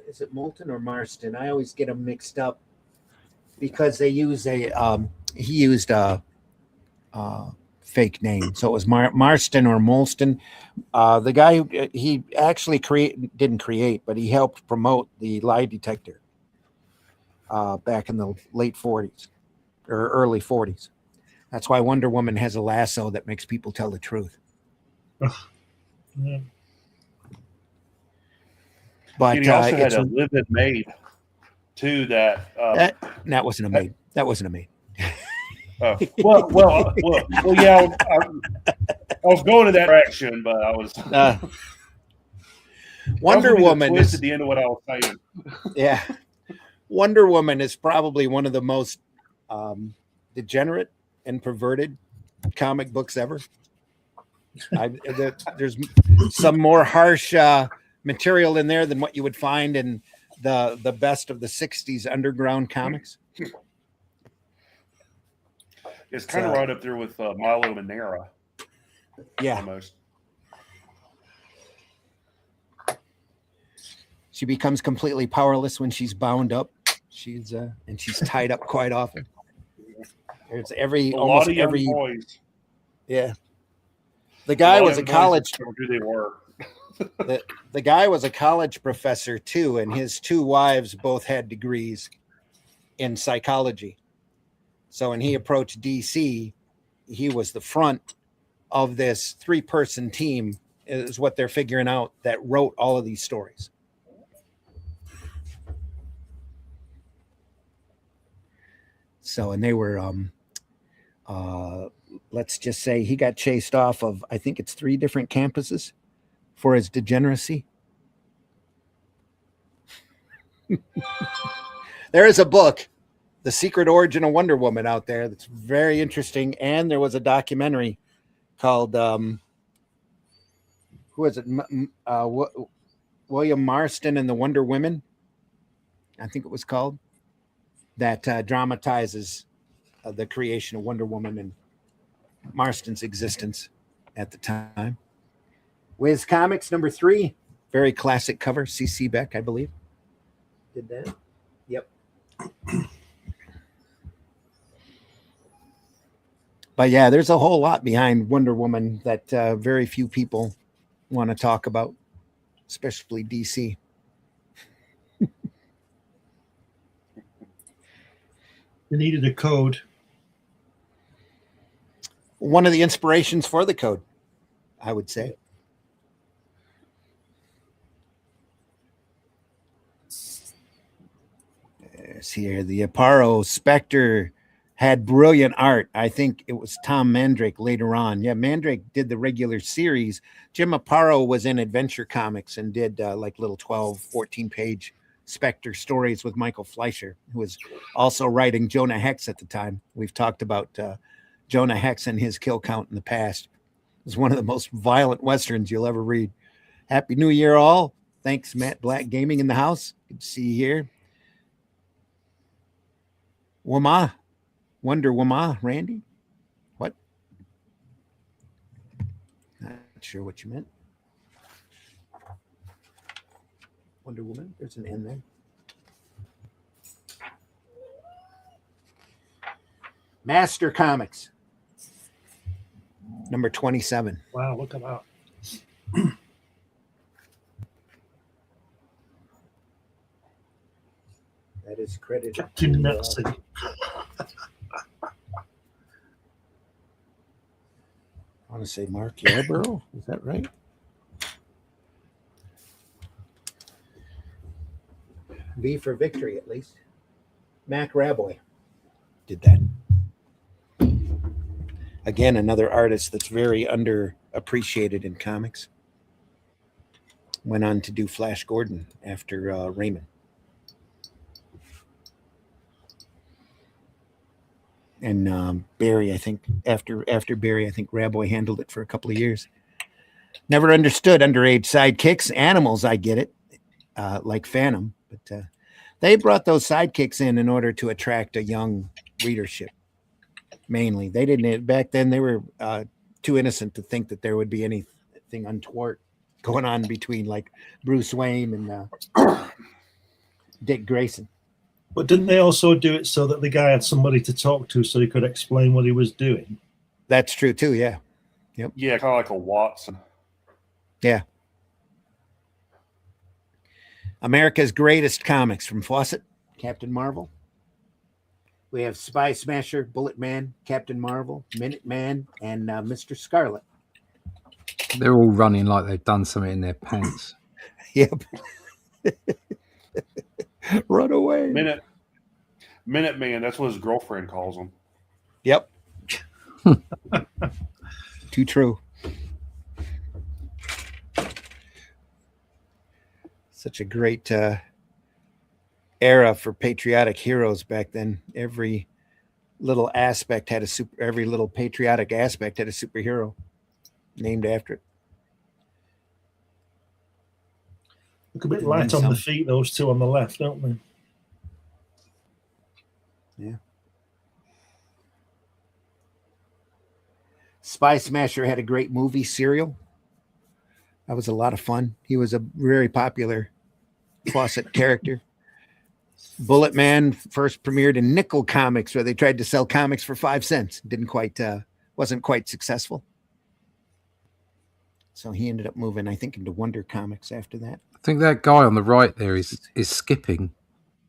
Is it Moulton or Marston? I always get them mixed up because they use he used a fake name. So it was Marston or Molston. The guy who he actually didn't create, but he helped promote the lie detector back in the late 40s or early 40s. That's why Wonder Woman has a lasso that makes people tell the truth. Yeah. But and he also had a livid maid too. That wasn't a maid. That wasn't a maid. Well, yeah. I was going in that direction, but I was. Wonder Woman is at the end of what I was saying. Yeah, Wonder Woman is probably one of the most degenerate and perverted comic books ever. There's some more harsh material in there than what you would find in the best of the 60s underground comics. It's kind of right up there with Milo Manera. Yeah. Almost. She becomes completely powerless when she's bound up. She's tied up quite often. There's almost lot of young every boys. yeah. The guy was a Young boys college don't know who they were. the guy was a college professor too, and his two wives both had degrees in psychology. So when he approached DC, he was the front of this 3-person team, is what they're figuring out, that wrote all of these stories. So, and they were, let's just say he got chased off of, I think it's 3 different campuses for his degeneracy. There is a book, The Secret Origin of Wonder Woman, out there that's very interesting. And there was a documentary called, who is it? William Marston and the Wonder Women, I think it was called, that dramatizes the creation of Wonder Woman and Marston's existence at the time. Wiz Comics number 3, very classic cover. C.C. Beck, I believe, did that. Yep. But yeah, there's a whole lot behind Wonder Woman that very few people want to talk about, especially DC. They needed a code. One of the inspirations for the code, I would say. There's here the Aparo Spectre had brilliant art. I think it was Tom Mandrake later on. Yeah, Mandrake did the regular series. Jim Aparo was in Adventure Comics and did like little 12, 14-page Spectre stories with Michael Fleischer, who was also writing Jonah Hex at the time. We've talked about Jonah Hex and his kill count in the past. It was one of the most violent Westerns you'll ever read. Happy New Year, all. Thanks, Matt Black Gaming in the house. Good to see you here. Wama. Wonder Woman, Randy? What? Not sure what you meant. Wonder Woman, there's an N there. Master Comics, number 27. Wow, look at that. That is credited Captain to, Nazi. I want to say Mark Yarborough. Is that right? V for victory, at least. Mac Raboy did that. Again, another artist that's very underappreciated in comics. Went on to do Flash Gordon after Raymond. And Barry, I think, after Barry, I think Raboy handled it for a couple of years. Never understood underage sidekicks. Animals, I get it, like Phantom. But they brought those sidekicks in order to attract a young readership, mainly. They didn't, back then, they were too innocent to think that there would be anything untoward going on between, like, Bruce Wayne and Dick Grayson. But didn't they also do it so that the guy had somebody to talk to so he could explain what he was doing? That's true, too, yeah. Yep. Yeah, kind of like a Watson. Yeah. America's Greatest Comics from Fawcett, Captain Marvel. We have Spy Smasher, Bullet Man, Captain Marvel, Minute Man, and Mr. Scarlet. They're all running like they've done something in their pants. Yep. Run away. Minute Man, that's what his girlfriend calls him. Yep. Too true. Such a great era for patriotic heroes back then. Every little aspect had every little patriotic aspect had a superhero named after it. Look a bit light on the feet, those two on the left, don't they? Yeah. Spy Smasher had a great movie, Serial. That was a lot of fun. He was a very popular Fawcett character. Bullet Man first premiered in Nickel Comics, where they tried to sell comics for 5 cents. Wasn't quite successful. So he ended up moving, I think, into Wonder Comics after that. I think that guy on the right there is skipping.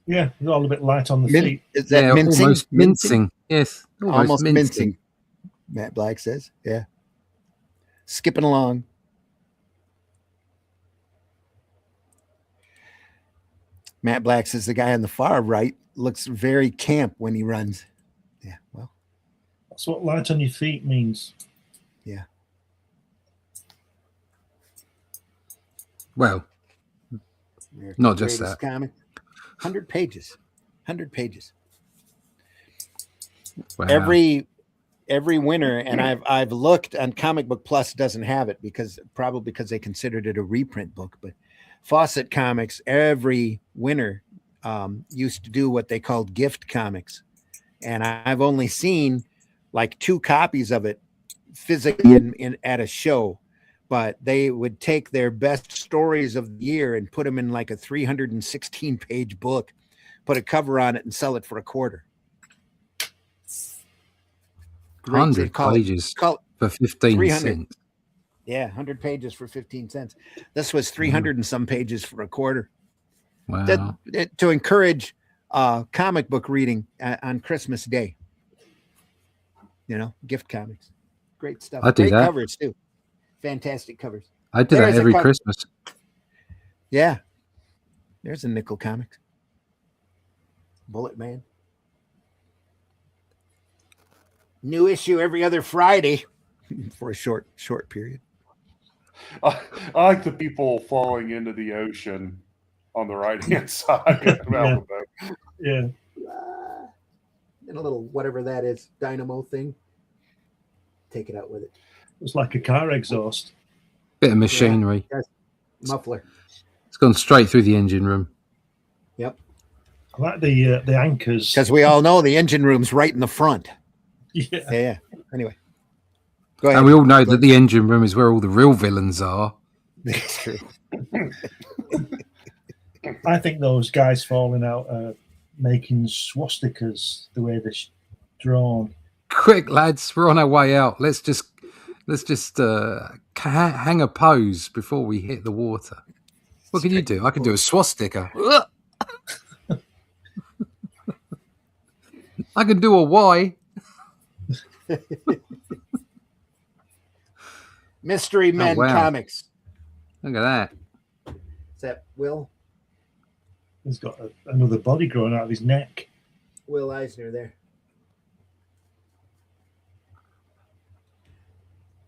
Yeah, he's all a bit light on the feet. Is that mincing? Almost mincing. Yes, Almost mincing. Matt Black says, yeah. Skipping along. Matt Black says the guy on the far right looks very camp when he runs. Yeah, well. That's what light on your feet means. Yeah. Well, America's not just greatest that. Comic. 100 pages. 100 pages. Wow. Every winner, and I've looked, and Comic Book Plus doesn't have it because they considered it a reprint book, but Fawcett Comics, every winner used to do what they called gift comics, and I've only seen like 2 copies of it physically in at a show, but they would take their best stories of the year and put them in like a 316-page book, put a cover on it, and sell it for a quarter. 100 pages for 15 cents. Yeah, 100 pages for 15 cents. This was 300 and some pages for a quarter. Wow. To encourage comic book reading on Christmas Day. You know, gift comics. Great stuff. I do Great that. Covers, too. Fantastic covers. I do that every Christmas. Yeah. There's a Nickel Comics. Bullet Man. New issue every other Friday for a short period. I like the people falling into the ocean on the right-hand side. Yeah. And a little whatever that is, dynamo thing. Take it out with it. It's like a car exhaust. Bit of machinery. Yeah, muffler. It's gone straight through the engine room. Yep. I like the anchors. Because we all know the engine room's right in the front. Yeah. Anyway. Go ahead. And we all know that the engine room is where all the real villains are. That's true. I think those guys falling out are making swastikas the way they're drawn. Quick, lads, we're on our way out. Let's just hang a pose before we hit the water. What can you do? I can do a swastika. I can do a Y. Mystery Men Comics. Look at that. Is that Will? He's got another body growing out of his neck. Will Eisner there.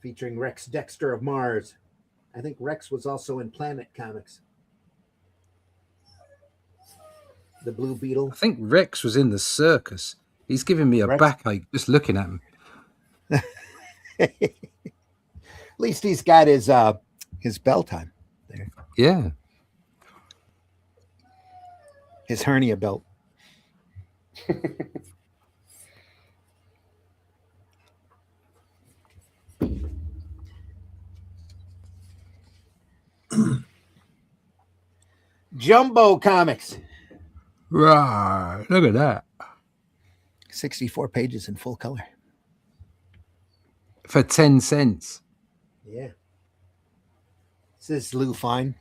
Featuring Rex Dexter of Mars. I think Rex was also in Planet Comics. The Blue Beetle. I think Rex was in the circus. He's giving me a backache just looking at him. At least he's got his belt on there. Yeah. His hernia belt. Jumbo Comics. Right. Look at that. 64 pages in full color. For 10 cents. Yeah. This is Lou Fine.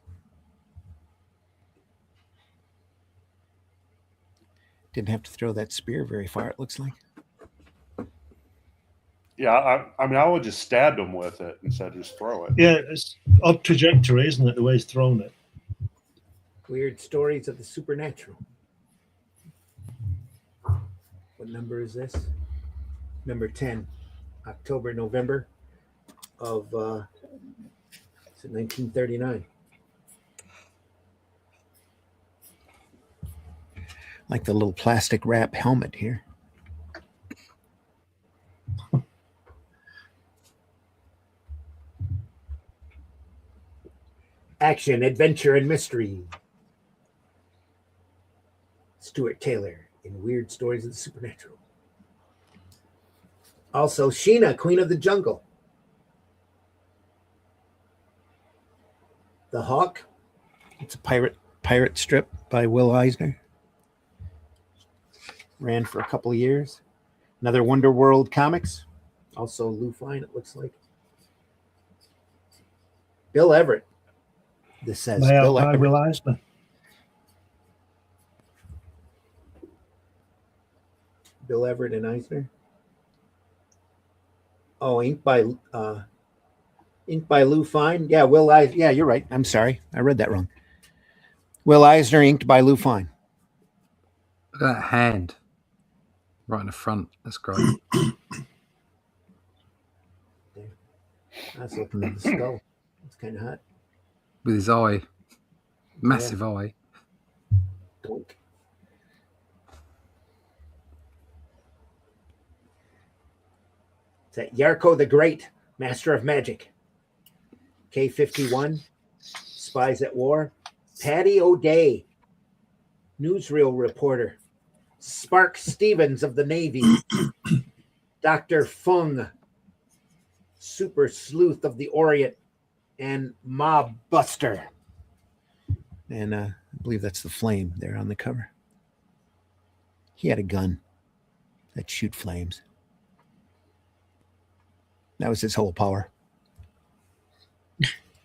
Didn't have to throw that spear very far, it looks like. Yeah, I mean, I would just stab him with it instead of just throw it. Yeah, it's odd trajectory, isn't it, the way he's thrown it? Weird Stories of the Supernatural. What number is this? Number 10. October, November of 1939. Like the little plastic wrap helmet here. Action, adventure, and mystery. Stuart Taylor in Weird Stories of the Supernatural. Also, Sheena, Queen of the Jungle. The Hawk. It's a pirate pirate strip by Will Eisner. Ran for a couple of years. Another Wonder World Comics. Also Lou Fine, it looks like. Bill Everett. This says Layout Bill by Everett. Will Eisner. Bill Everett and Eisner. Oh, ink by Lou Fine. Yeah, Will Eisner. Yeah, you're right. I'm sorry. I read that wrong. Will Eisner, inked by Lou Fine. Look at that hand right in the front. That's great. I was looking at the skull. It's kind of hot. With his eye. Massive eye. Doink. It's that Yarko the Great, Master of Magic. K-51, Spies at War. Patty O'Day, newsreel reporter. Spark Stevens of the Navy. Dr. Fung, super sleuth of the Orient. And Mob Buster. And I believe that's the Flame there on the cover. He had a gun that shoot flames. That was his whole power.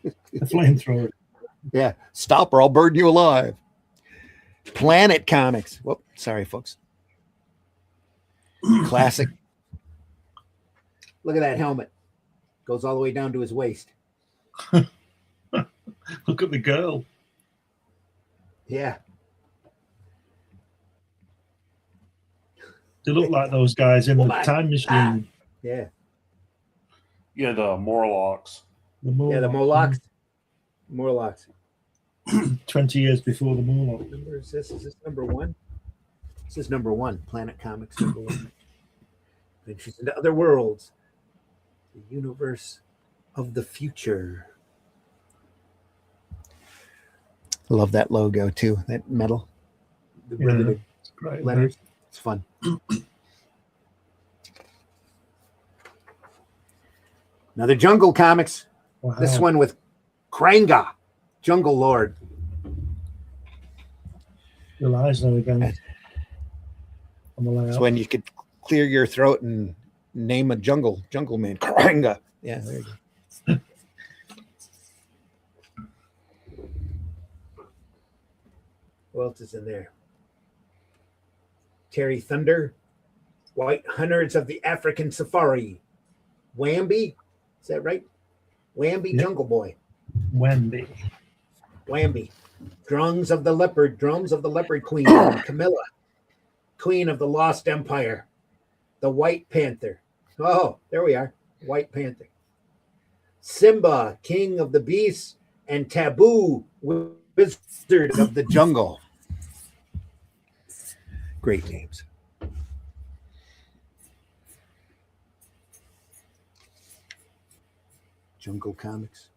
The flamethrower. Yeah. Stop or I'll burn you alive. Planet Comics. Whoop. Sorry, folks. Classic. Look at that helmet. Goes all the way down to his waist. Look at the girl. Yeah. They look like those guys in the Woman. time machine. Yeah. Yeah, the Morlocks. The Yeah, the Morlocks. Morlocks. 20 years before the Morlock. What number is this? Is this number one? This is number one. Planet Comics number one. Ventures into other worlds. The universe of the future. I love that logo too. That metal. The Yeah, riveted it's great. letters. It's fun. Another Jungle Comics. Wow. This one with Kranga, Jungle Lord. Will Eisner again. On the layout. It's when you could clear your throat and name a jungle man. Kranga. Yeah, there you go. Who else is in there? Terry Thunder, White Hunters of the African Safari. Wamby, is that right? Wamby Yep. Jungle Boy. Wemby. Wamby. Drums of the Leopard Queen. Camilla, Queen of the Lost Empire. The White Panther. Oh, there we are. White Panther. Simba, King of the Beasts, and Taboo, Wizard of the Jungle. Great names. Jungle Comics.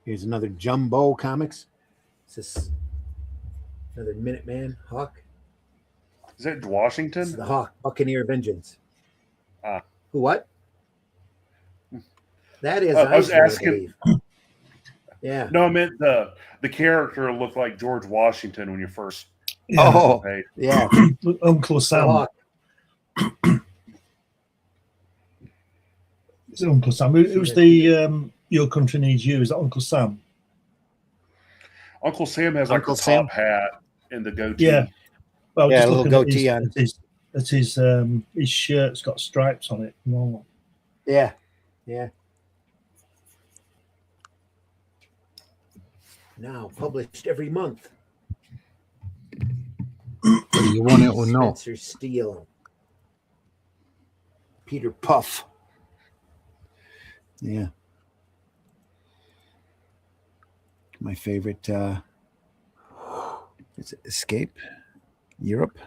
Here's another Jumbo Comics. This is another Minuteman, Hawk. Is that This is Washington? the Hawk, Buccaneer Vengeance. Ah. Who, what? That is I was Eisner, I asking- believe. Yeah. No, I meant the character looked like George Washington when you first. Yeah. Oh, Hey, yeah. Look, Uncle The Sam. Hawk. It's Uncle Sam. Who's the Your Country Needs You? Is that Uncle Sam? Uncle Sam has like Uncle the Sam? top hat and the goatee. Yeah. Well, Yeah, just a little looking at goatee on. his shirt's got stripes on it. No. Yeah. Yeah. Now published every month. Whether you want it or not. Spencer Steele. Peter Puff. Yeah. My favorite is it Escape Europe.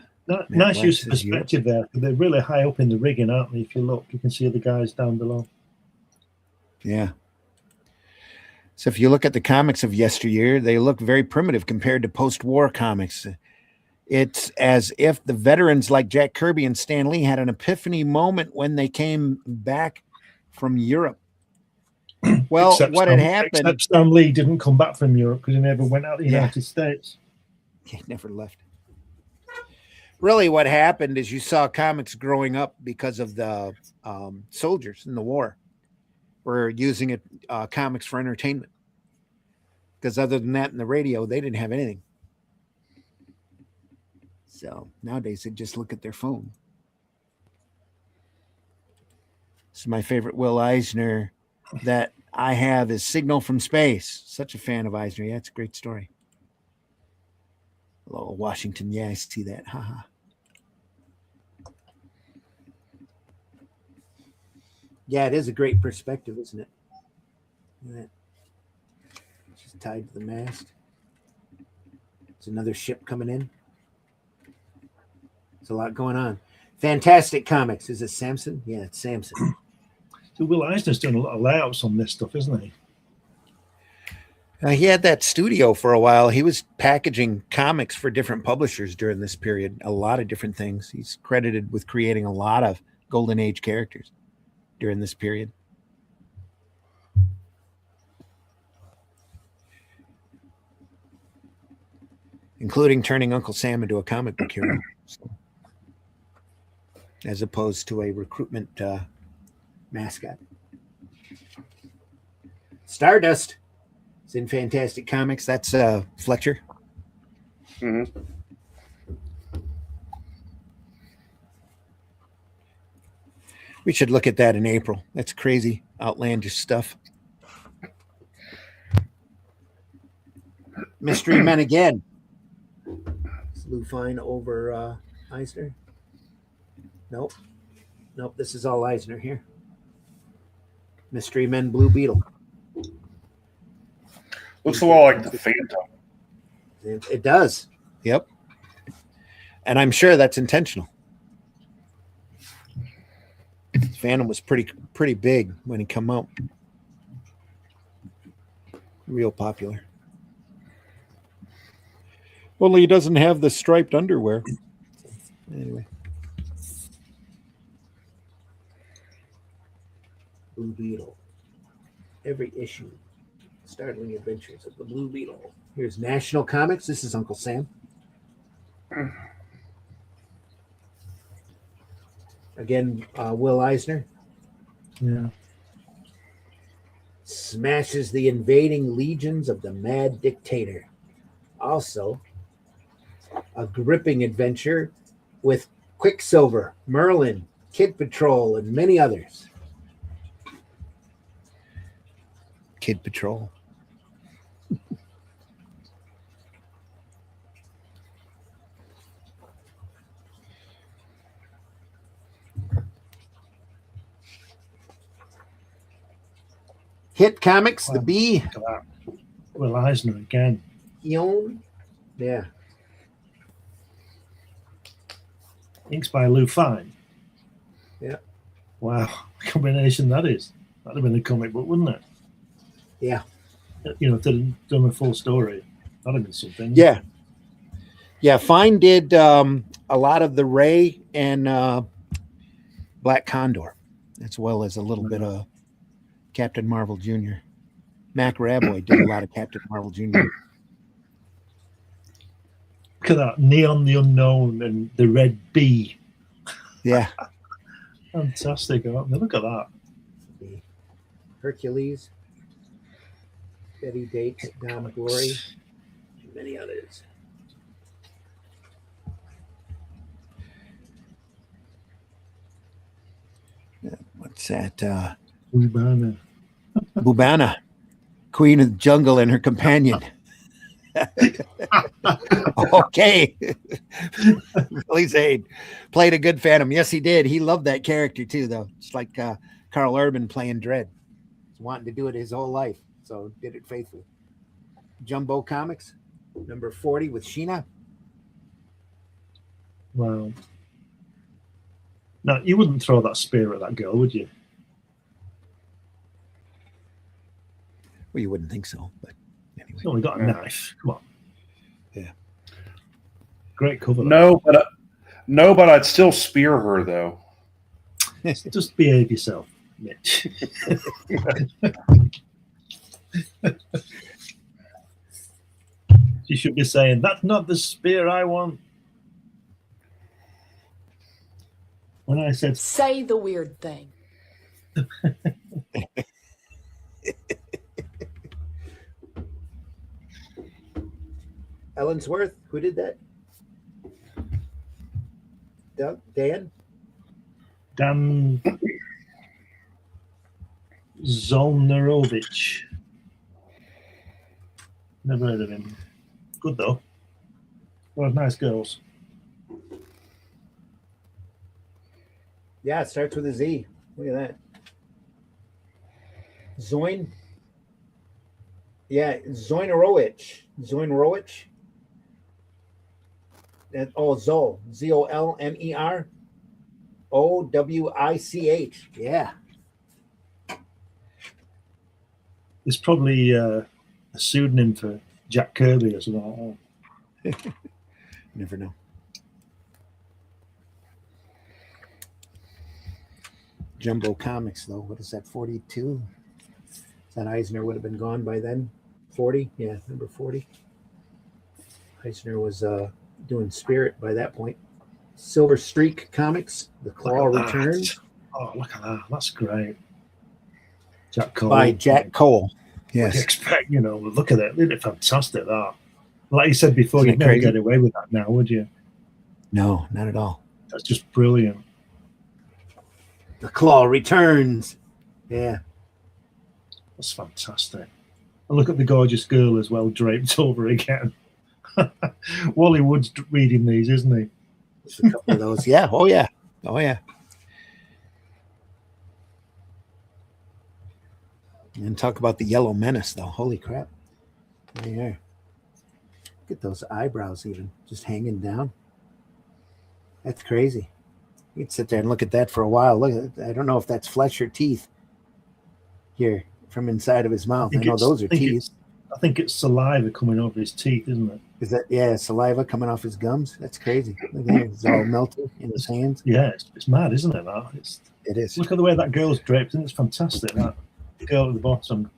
Nice use of Wax is Europe. perspective there. They're really high up in the rigging, aren't they? If you look, you can see the guys down below. Yeah. So if you look at the comics of yesteryear, they look very primitive compared to post-war comics. It's as if the veterans like Jack Kirby and Stan Lee had an epiphany moment when they came back from Europe Well, Except what had happened, Except Stan Lee didn't come back from Europe because he never went out of the Yeah. United States. he never left. Really, what happened is you saw comics growing up because of the soldiers in the war were using it comics for entertainment. Because other than that, in the radio, they didn't have anything. So nowadays, they just look at their phone. So my favorite Will Eisner that I have is Signal from Space. Such a fan of Eisner. Yeah, it's a great story. Hello, Washington. Yeah, I see that. Haha. Yeah, it is a great perspective, isn't it? Look at that. Just tied to the mast. It's another ship coming in. There's a lot going on. Fantastic Comics. Is it Samson? Yeah, it's Samson. So Will Eisner's doing a lot of layouts on this stuff, isn't he? He had that studio for a while. He was packaging comics for different publishers during this period. A lot of different things. He's credited with creating a lot of Golden Age characters during this period. Including turning Uncle Sam into a comic book hero. So, as opposed to a recruitment mascot. Stardust is in Fantastic Comics. That's Fletcher. Mm-hmm. We should look at that in April. That's crazy, outlandish stuff. Mystery Men again. Is Lou Fine over Eisner? Nope. Nope, this is all Eisner here. Mystery Men Blue Beetle. Looks a lot like the Phantom. It does. Yep. And I'm sure that's intentional. Phantom was pretty big when he come out. Real popular. Only he doesn't have the striped underwear. Anyway. Blue Beetle. Every issue. Startling Adventures of the Blue Beetle. Here's National Comics. This is Uncle Sam. Again, Will Eisner. Yeah. Smashes the invading legions of the Mad Dictator. Also, a gripping adventure with Quicksilver, Merlin, Kid Patrol, and many others. Kid Patrol. Hit Comics, The Bee. Look at that. Will Eisner again. Eon. Yeah. Inks by Lou Fine. Yeah. Wow, combination that is. That'd have been a comic book, wouldn't it? Yeah. You know, if they'd done a full story, that'd have been something. Yeah. Yeah. Fine did a lot of the Ray and Black Condor, as well as a little bit of Captain Marvel Jr. Mac Raboy did a lot of Captain Marvel Jr. Look at that. Neon the Unknown and the Red Bee. Yeah. Fantastic. Look at that. Hercules, Betty Bates, Dom Glory, and many others. What's that? Ubana. Bubana, Queen of the Jungle and her companion. Okay. Billy Zane played a good Phantom. Yes, he did. He loved that character too, though. It's like Carl Urban playing Dredd. He's wanting to do it his whole life, so did it faithfully. Jumbo Comics, number 40 with Sheena. Wow. Now, you wouldn't throw that spear at that girl, would you? Well, you wouldn't think so, but anyway. She's only got a knife. Come on. Yeah. Great cover. No, but I'd still spear her though. Just behave yourself. Mitch. You should be saying, "That's not the spear I want." When I said, Say the weird thing. Ellensworth, who did that? Doug? Dan? Dan Zolnarovich. Never heard of him. Good though. Well, nice girls. Yeah, it starts with a Z. Look at that. Zoin. Yeah, Zoinarowicz. Zoinarowicz. And Zol. Zolmer. Owich. Yeah. It's probably a pseudonym for Jack Kirby or something like that. Never know. Jumbo Comics, though. What is that, 42? That Eisner would have been gone by then. 40? Yeah, number 40. Eisner was doing Spirit by that point. Silver Streak Comics, The Claw Returns. Oh, look at that. That's great. Jack Cole. By Jack Cole. What do you Yes. expect? Look at it. Isn't it fantastic, that? Like you said before, Isn't you'd it never crazy? get away with that now, would you? No, not at all. That's just brilliant. The Claw Returns. Yeah. That's fantastic. And look at the gorgeous girl as well, draped over again. Wally Wood's reading these, isn't he? Just a couple of those. Yeah. Oh, yeah. Oh, yeah. And talk about the Yellow Menace, though. Holy crap. There you are. Look at those eyebrows even just hanging down. That's crazy. You'd sit there and look at that for a while. Look at it. I don't know if that's flesh or teeth here from inside of his mouth. I know those are teeth. I think it's saliva coming over his teeth, isn't it? Is that, yeah, saliva coming off his gums? That's crazy. Look there. It's all melting in his hands. Yeah, it's mad, isn't it? That It is. Look at the way that girl's draped, and it's fantastic. That girl at the bottom.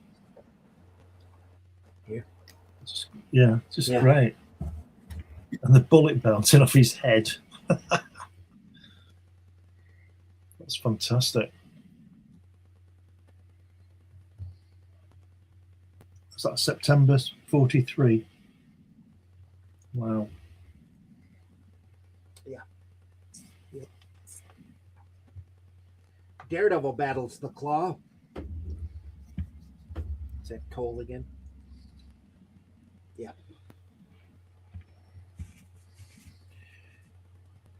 Here. Yeah, it's just great. And the bullet bouncing off his head. That's fantastic. Was that September 43? Wow. Yeah. Daredevil battles the Claw. Is that Cole again? Yeah.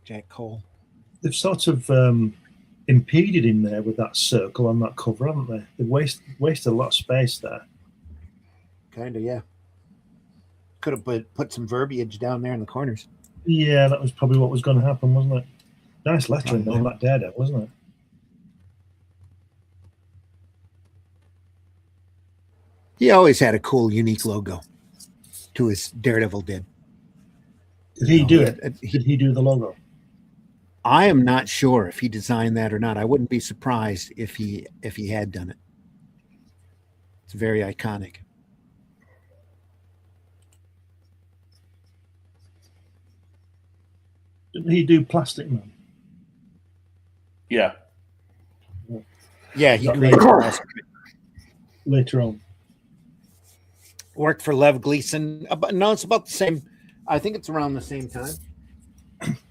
Jack Cole. They've sort of impeded him there with that circle on that cover, haven't they? They wasted a lot of space there. Kind of, yeah. Could have put some verbiage down there in the corners. Yeah, that was probably what was going to happen, wasn't it? Nice lettering on that Daredevil, wasn't it? He always had a cool, unique logo to his Daredevil did. Did he do it? Did he do the logo? I am not sure if he designed that or not. I wouldn't be surprised if he had done it. It's very iconic. Didn't he do Plastic Man? Yeah. Yeah, he That created later on. Worked for Lev Gleason. No, it's about the same. I think it's around the same time.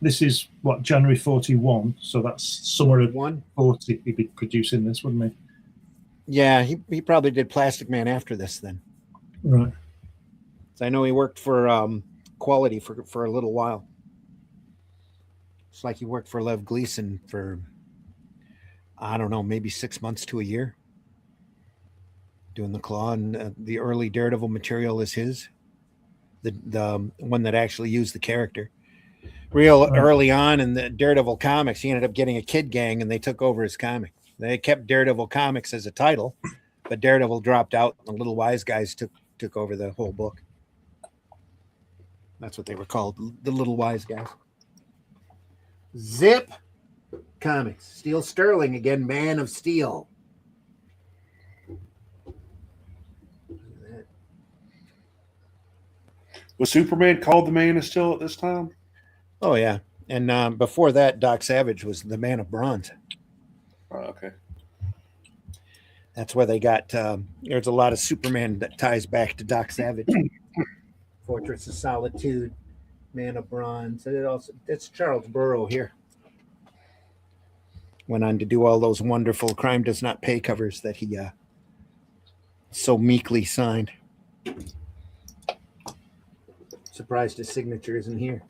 This is what, January 41, so that's summer of 1. 40. He'd be producing this, wouldn't he? Yeah, he probably did Plastic Man after this then. Right. So I know he worked for Quality for a little while. It's like he worked for Lev Gleason for, I don't know, maybe 6 months to a year. Doing the Claw, and the early Daredevil material is his. The one that actually used the character. Early on in the Daredevil comics, he ended up getting a kid gang, and they took over his comic. They kept Daredevil Comics as a title, but Daredevil dropped out, and the Little Wise Guys took over the whole book. That's what they were called, the Little Wise Guys. Zip Comics. Steel Sterling again, Man of Steel. Was Superman called the Man of Steel at this time? Oh yeah, and before that, Doc Savage was the Man of Bronze. Oh, okay. That's where they got. There's a lot of Superman that ties back to Doc Savage. Fortress of Solitude, Man of Bronze. It's Charles Burrow here. Went on to do all those wonderful Crime Does Not Pay covers that he so meekly signed. Surprised his signature isn't here.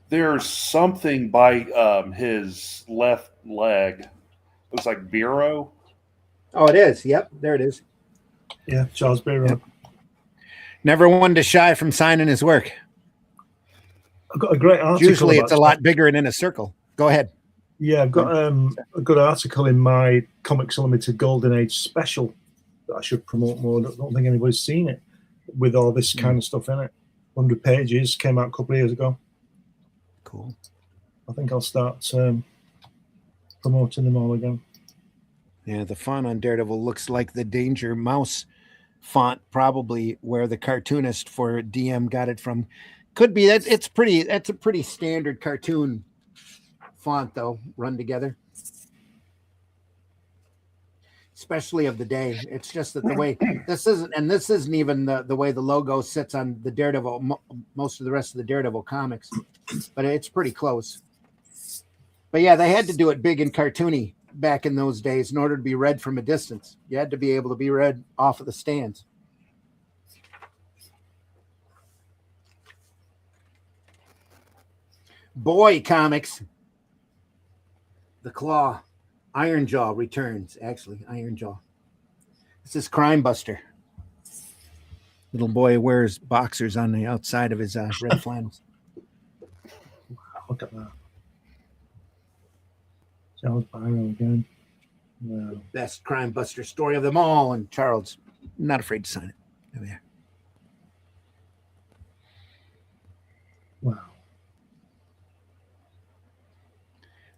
There's something by his left leg. Looks like Bureau. Oh, it is. Yep, there it is. Yeah, Charles Burrow. Yep. Never one to shy from signing his work. I've got a great article. Usually it's a lot bigger and in a circle. Go ahead. Yeah, I've got a good article in my Comics Unlimited Golden Age special that I should promote more. I don't think anybody's seen it with all this kind of stuff in it. 100 pages, came out a couple of years ago. Cool. I think I'll start promoting them all again. Yeah, the font on Daredevil looks like the Danger Mouse font, probably where the cartoonist for DM got it from. Could be that. It's pretty. That's a pretty standard cartoon font, though, run together. Especially of the day. It's just that the way this isn't even the way the logo sits on the Daredevil, most of the rest of the Daredevil comics, but it's pretty close. But yeah, they had to do it big and cartoony back in those days in order to be read from a distance. You had to be able to be read off of the stands. Boy Comics. The Claw. Iron Jaw returns. Actually, Iron Jaw. This is Crime Buster. Little boy wears boxers on the outside of his red flannels. Look at that. Charles Burrow again. Wow. Best Crime Buster story of them all. And Charles, not afraid to sign it. There we are. Wow.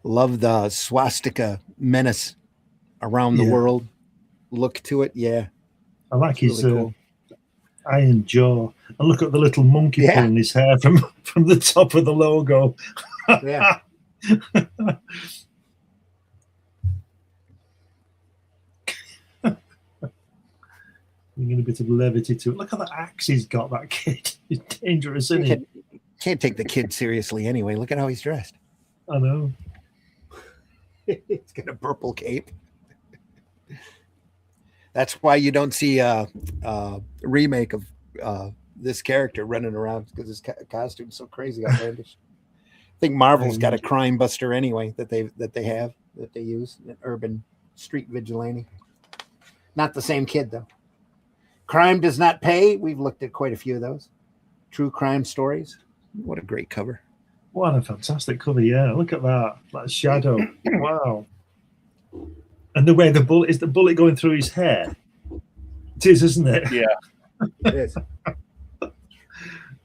Love the swastika menace around the world. Look to it. Yeah. I like his really cool. iron jaw. And look at the little monkey pulling his hair from the top of the logo. Yeah. Bringing a bit of levity to it. Look at the axe he's got, that kid. He's dangerous, isn't he? Can't take the kid seriously anyway. Look at how he's dressed. I know. He's got a purple cape. That's why you don't see a remake of this character running around, because his costume's so crazy outlandish. I think Marvel's got a Crime Buster anyway that they use, an urban street vigilante. Not the same kid though. Crime Does Not Pay. We've looked at quite a few of those. True crime stories. What a great cover. What a fantastic cover, yeah. Look at that. That shadow. Wow. And the way the bullet going through his hair. It is, isn't it? Yeah. It is.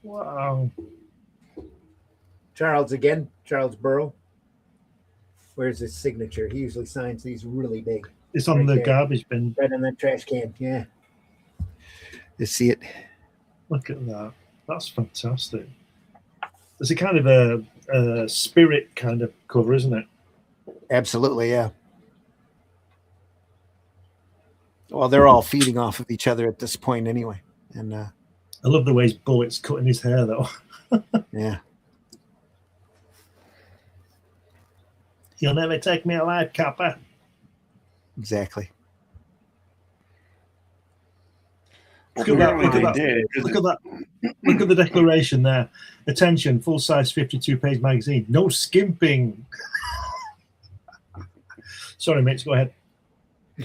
Wow. Charles Burrow. Where's his signature? He usually signs these really big. It's on the garbage bin. Right in that trash can, yeah. You see it. Look at that. That's fantastic. It's a kind of a spirit kind of cover, isn't it? Absolutely, yeah. Well, they're all feeding off of each other at this point anyway. And I love the way his bullet's cutting his hair, though. Yeah. You'll never take me alive, Kappa. Exactly. Look at that. Look at that. Look at the declaration there. Attention, full-size 52-page magazine. No skimping. Sorry, mates, go ahead.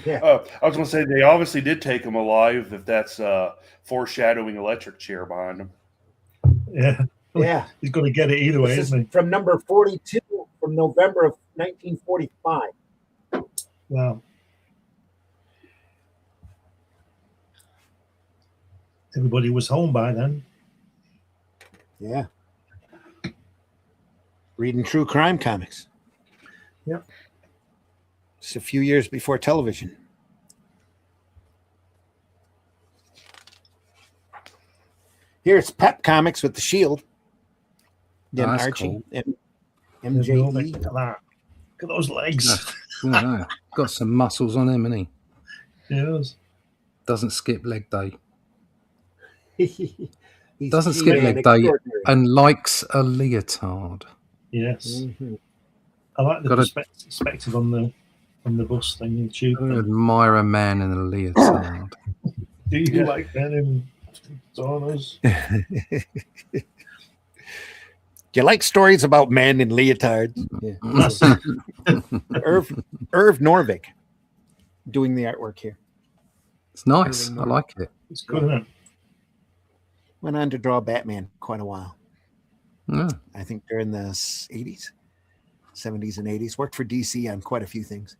Yeah. I was going to say, they obviously did take him alive, if that's foreshadowing electric chair behind him. Yeah. Yeah. He's going to get it either way, isn't he? From number 42 from November of 1945. Wow. Everybody was home by then. Yeah. Reading true crime comics. Yep. Just a few years before television. Here's Pep Comics with the Shield. Then That's Archie, cool. MJE. Look at that. Look at those legs. Yeah, got some muscles on him, and he Yes. doesn't skip leg day. He's Doesn't skip G-Man leg day extraordinary. and likes a leotard. Yes. Mhm. I like the Got a- perspective on the bus thing in the tube. I thing. admire a man in a leotard. Do you Yeah. like men in saunas? Do you like stories about men in leotards? Yeah. Irv Norvik doing the artwork here. It's nice. I like it. It's good, isn't it? Went on to draw Batman quite a while. Yeah. I think during the 80s, 70s, and 80s. Worked for DC on quite a few things.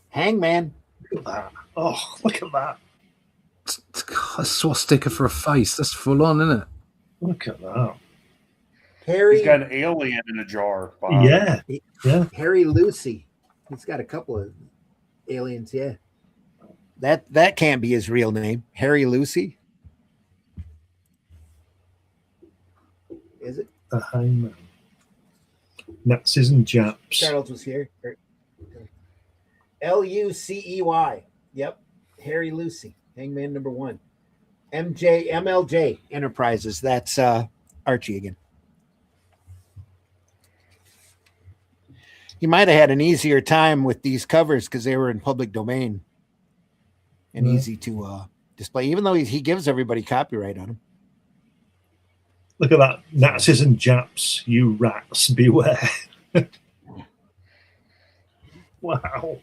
Hangman. Look at that. Oh, look at that. It's got a swastika for a face. That's full on, isn't it? Look at that. Harry. He's got an alien in a jar. Bob. Yeah. Yeah. Harry Lucy. He's got a couple of aliens, yeah. That can't be his real name. Harry Lucy. Is it? The Hangman. Nazis and Japs. Charles was here. Lucey. Yep. Harry Lucy. Hangman number 1. MLJ Enterprises. That's Archie again. He might have had an easier time with these covers because they were in public domain and easy to display, even though he gives everybody copyright on them. Look at that. Nazis and Japs, you rats, beware. Wow.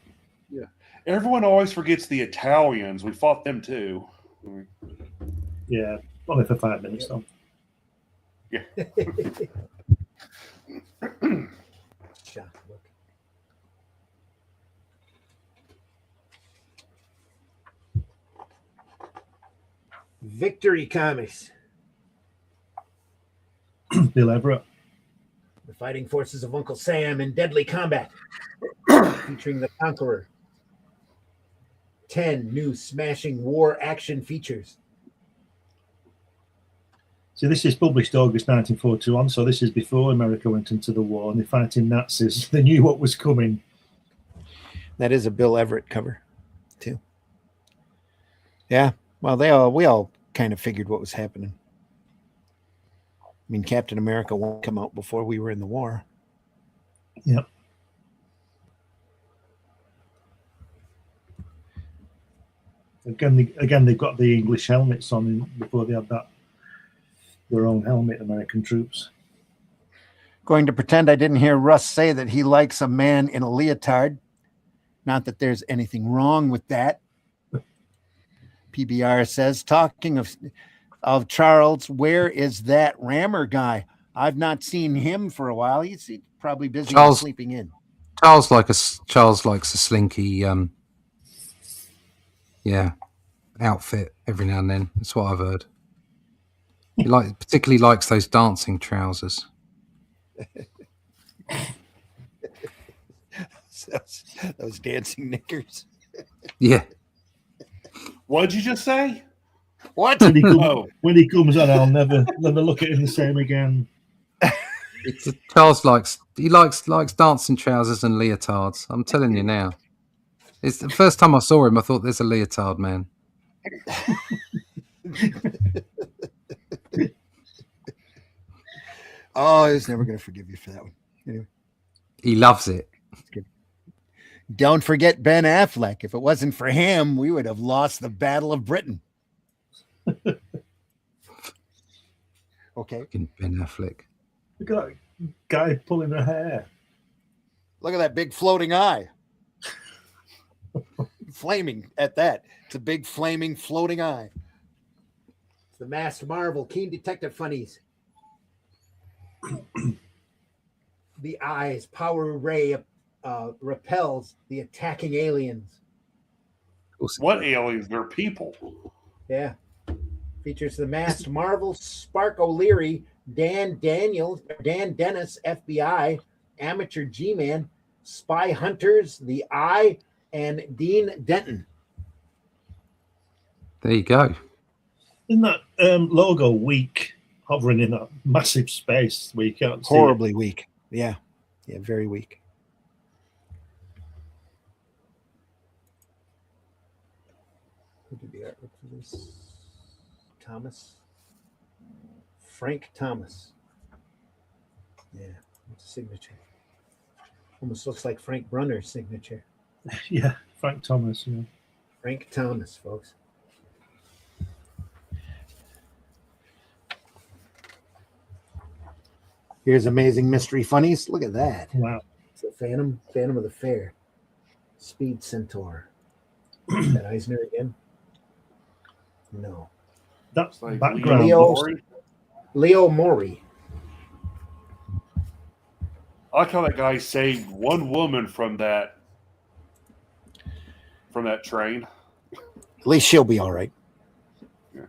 Everyone always forgets the Italians. We fought them too. Yeah. Only for 5 minutes, though. Yeah. Victory Comics. Bill Everett. The fighting forces of Uncle Sam in deadly combat, featuring the Conqueror. 10 new smashing war action features. So this is published August 1941, so this is before America went into the war and they're fighting Nazis. They knew what was coming. That is a Bill Everett cover, too. Yeah, well, we all kind of figured what was happening. I mean, Captain America won't come out before we were in the war. Yep. Again, they've got the English helmets on before they had their own helmet, American troops. Going to pretend I didn't hear Russ say that he likes a man in a leotard. Not that there's anything wrong with that. PBR says, talking of Charles, where is that Rammer guy? I've not seen him for a while. He's probably busy sleeping in. Charles likes a slinky, outfit every now and then. That's what I've heard. He particularly likes those dancing trousers. Those dancing knickers. Yeah. What did you just say? What? When he comes on, I'll never look at him the same again. Charles likes dancing trousers and leotards. I'm telling you now. It's the first time I saw him, I thought there's a leotard man. Oh, I was never going to forgive you for that one. Anyway. He loves it. Don't forget Ben Affleck. If it wasn't for him, we would have lost the Battle of Britain. Okay. Ben Affleck. Look at that guy pulling her hair. Look at that big floating eye. Flaming at that. It's a big flaming floating eye. It's the Masked Marvel, Keen Detective Funnies. The eye's power ray repels the attacking aliens. What aliens? They're people. Yeah. Features the Masked Marvel, Spark O'Leary, Dan Dennis, FBI, Amateur G-Man, Spy Hunters, The Eye, and Dean Denton. There you go. Isn't that logo weak, hovering in that massive space where you can't see it? Horribly weak. Yeah, very weak. Who did the artwork for this? Thomas. Frank Thomas. Yeah, it's a signature. Almost looks like Frank Brunner's signature. Yeah, Frank Thomas. Yeah. Frank Thomas, folks. Here's Amazing Mystery Funnies. Look at that. Wow. It's a Phantom of the Fair. Speed Centaur. Is that Eisner again? No. That's Like background. Leo Mori. I like how that guy saved one woman from that train. At least she'll be all right. Yeah,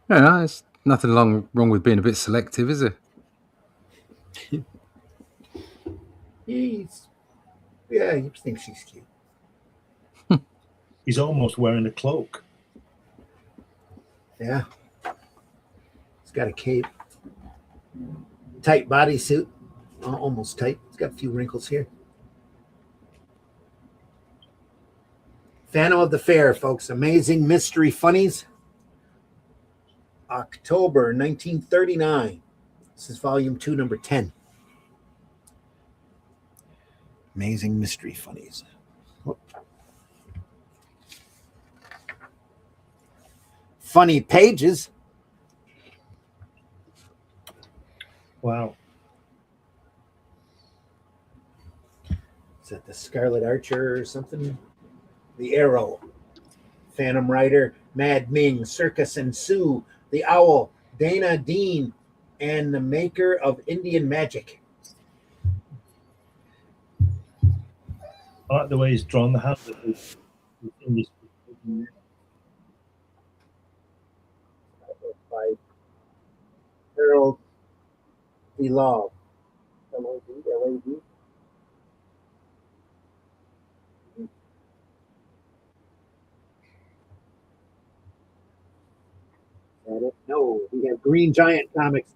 no, there's nothing wrong with being a bit selective, is it? He thinks she's cute. He's almost wearing a cloak. Yeah. He's got a cape. Tight bodysuit. Almost tight. It's got a few wrinkles here. Phantom of the Fair, folks. Amazing Mystery Funnies. October 1939. This is volume 2, number 10. Amazing Mystery Funnies. Oh. Funny Pages. Wow. Is that the Scarlet Archer or something? The Arrow. Phantom Rider. Mad Ming. Circus and Sue. The Owl. Dana Dean. And the Maker of Indian Magic. I like the way he's drawn the hand. By Harold D. Love. L-O-V. That it? No, we have Green Giant Comics.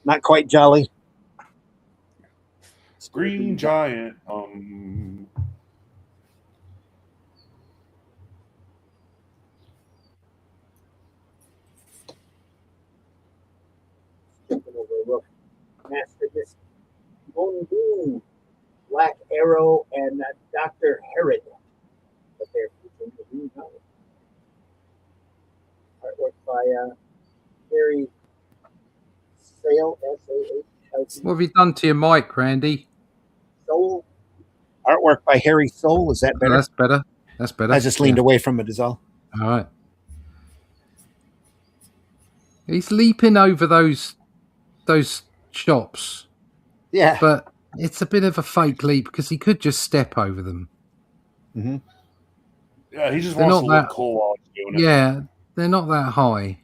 Not quite jolly. Green Giant. Master Miss Mondoon, Black Arrow, and Dr. Herod. But they're featuring the Green Giant. Artwork by Harry Sale, S-A-H. What have you done to your mic, Randy? Soul. Artwork by Harry Soul. Is that better? Oh, that's better. That's better. I just leaned away from it, is all. All right. He's leaping over those shops. Yeah. But it's a bit of a fake leap because he could just step over them. Mm-hmm. Yeah, he just They're wants to not look cool while he's doing it. Yeah, they're not that high.